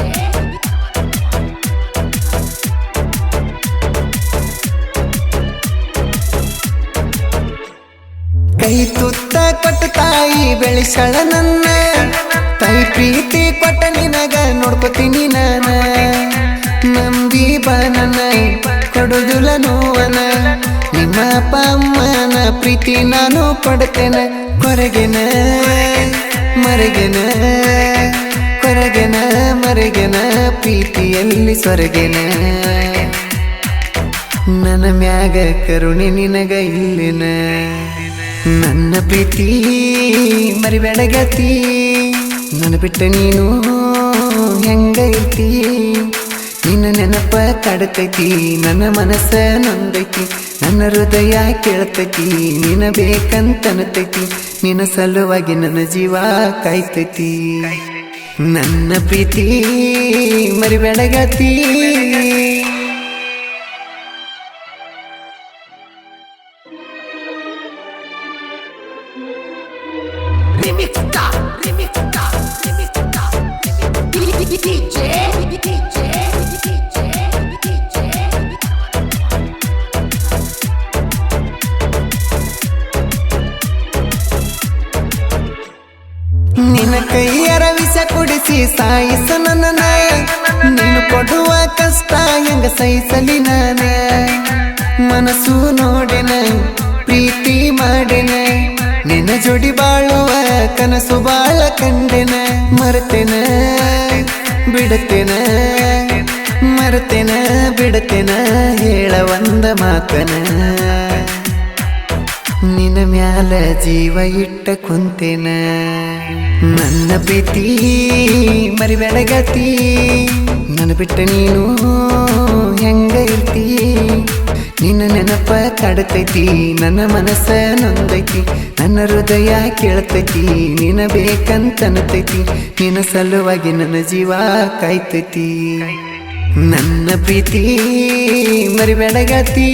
ಕೈ ತುತ್ತ ಕೊಟ್ಟ ತಾಯಿ ಬೆಳೆಸಳ ನನ್ನ ತಾಯಿ ಪ್ರೀತಿ ಕೊಟ್ಟ ನಿನಗ ನೋಡ್ಕೊತೀನಿ ನಾನ ನಂಬಿ ಬಾ ನನ್ನ ಕೊಡುದಿಲ್ಲ ನೋವನ ನಿಮ್ಮ ಅಪ್ಪ ಅಮ್ಮನ ಪ್ರೀತಿ ನಾನು ಕೊಡ್ತೇನ ಕೊರಗೆನ ಮರಗೆನ ಕೊರಗೆನ ಮರಗೆನ ಪ್ರೀತಿಯಲ್ಲಿ ಸೊರಗೆನ ನನ್ನ ಮ್ಯಾಗ ಕರುಣೆ ನಿನಗ ಇಲ್ಲಿನ ನನ್ನ ಪ್ರೀತಿ ಮರಿಬೇಡಗತಿ ನನ್ನ ಬಿಟ್ಟ ನೀನು ಹೆಂಗ ಇರ್ತಿ ನಿನ್ನ ನೆನಪ ಕಾಡತೈತಿ ನನ್ನ ಮನಸ್ಸ ನೊಂದೈತಿ ನನ್ನ ಹೃದಯ ಕೇಳ್ತೈತಿ ನಿನ್ನ ಬೇಕಂತನತೈತಿ ನಿನ್ನ ಸಲುವಾಗಿ ನನ್ನ ಜೀವ ಕಾಯ್ತೈತಿ ನನ್ನ ಪ್ರೀತಿ ಮರಿಬೇಡಗತಿ Remixta, remixta, remixta, DJ, DJ, DJ, DJ. ನಿನ್ನ ಕೈಯರ ವಿಷ ಕುಡಿಸಿ ಸಾಯಿಸ ನನ್ನ ನೀನು ಕೊಡುವ ಕಷ್ಟ ಹೆಂಗ ಸಹಿಸಲಿ ನಾನ ಮನಸ್ಸು ನೋಡೆನ ಪ್ರೀತಿ ಮಾಡೆನ ನಿನ್ನ ಜೋಡಿ ಬಾಳುವ ಕನಸು ಬಾಳ ಕಂಡೆನ ಮರೆತೆನ ಬಿಡತೇನ ಮರೆತೆನ ಬಿಡತೇನ ಹೇಳ ಒಂದ ಮಾತನ ನಿನ್ನ ಮ್ಯಾಲ ಜೀವ ಇಟ್ಟ ಕುಂತೇನ ನನ್ನ ಪ್ರೀತಿ ಮರಿಬೇಡಗತಿ ನನ್ನ ಬಿಟ್ಟ ನೀನು ಹೆಂಗ ಇರ್ತಿ ನಿನ್ನ ನೆನಪ ಕಾಡತೈತಿ ನನ್ನ ಮನಸ್ಸ ನೊಂದೈತಿ ನನ್ನ ಹೃದಯ ಕೇಳ್ತೈತಿ ನಿನ್ನ ಬೇಕಂತನತೈತಿ ನಿನ್ನ ಸಲುವಾಗಿ ನನ್ನ ಜೀವ ಕಾಯ್ತೈತಿ ನನ್ನ ಪ್ರೀತಿ ಮರಿಬೇಡಗತಿ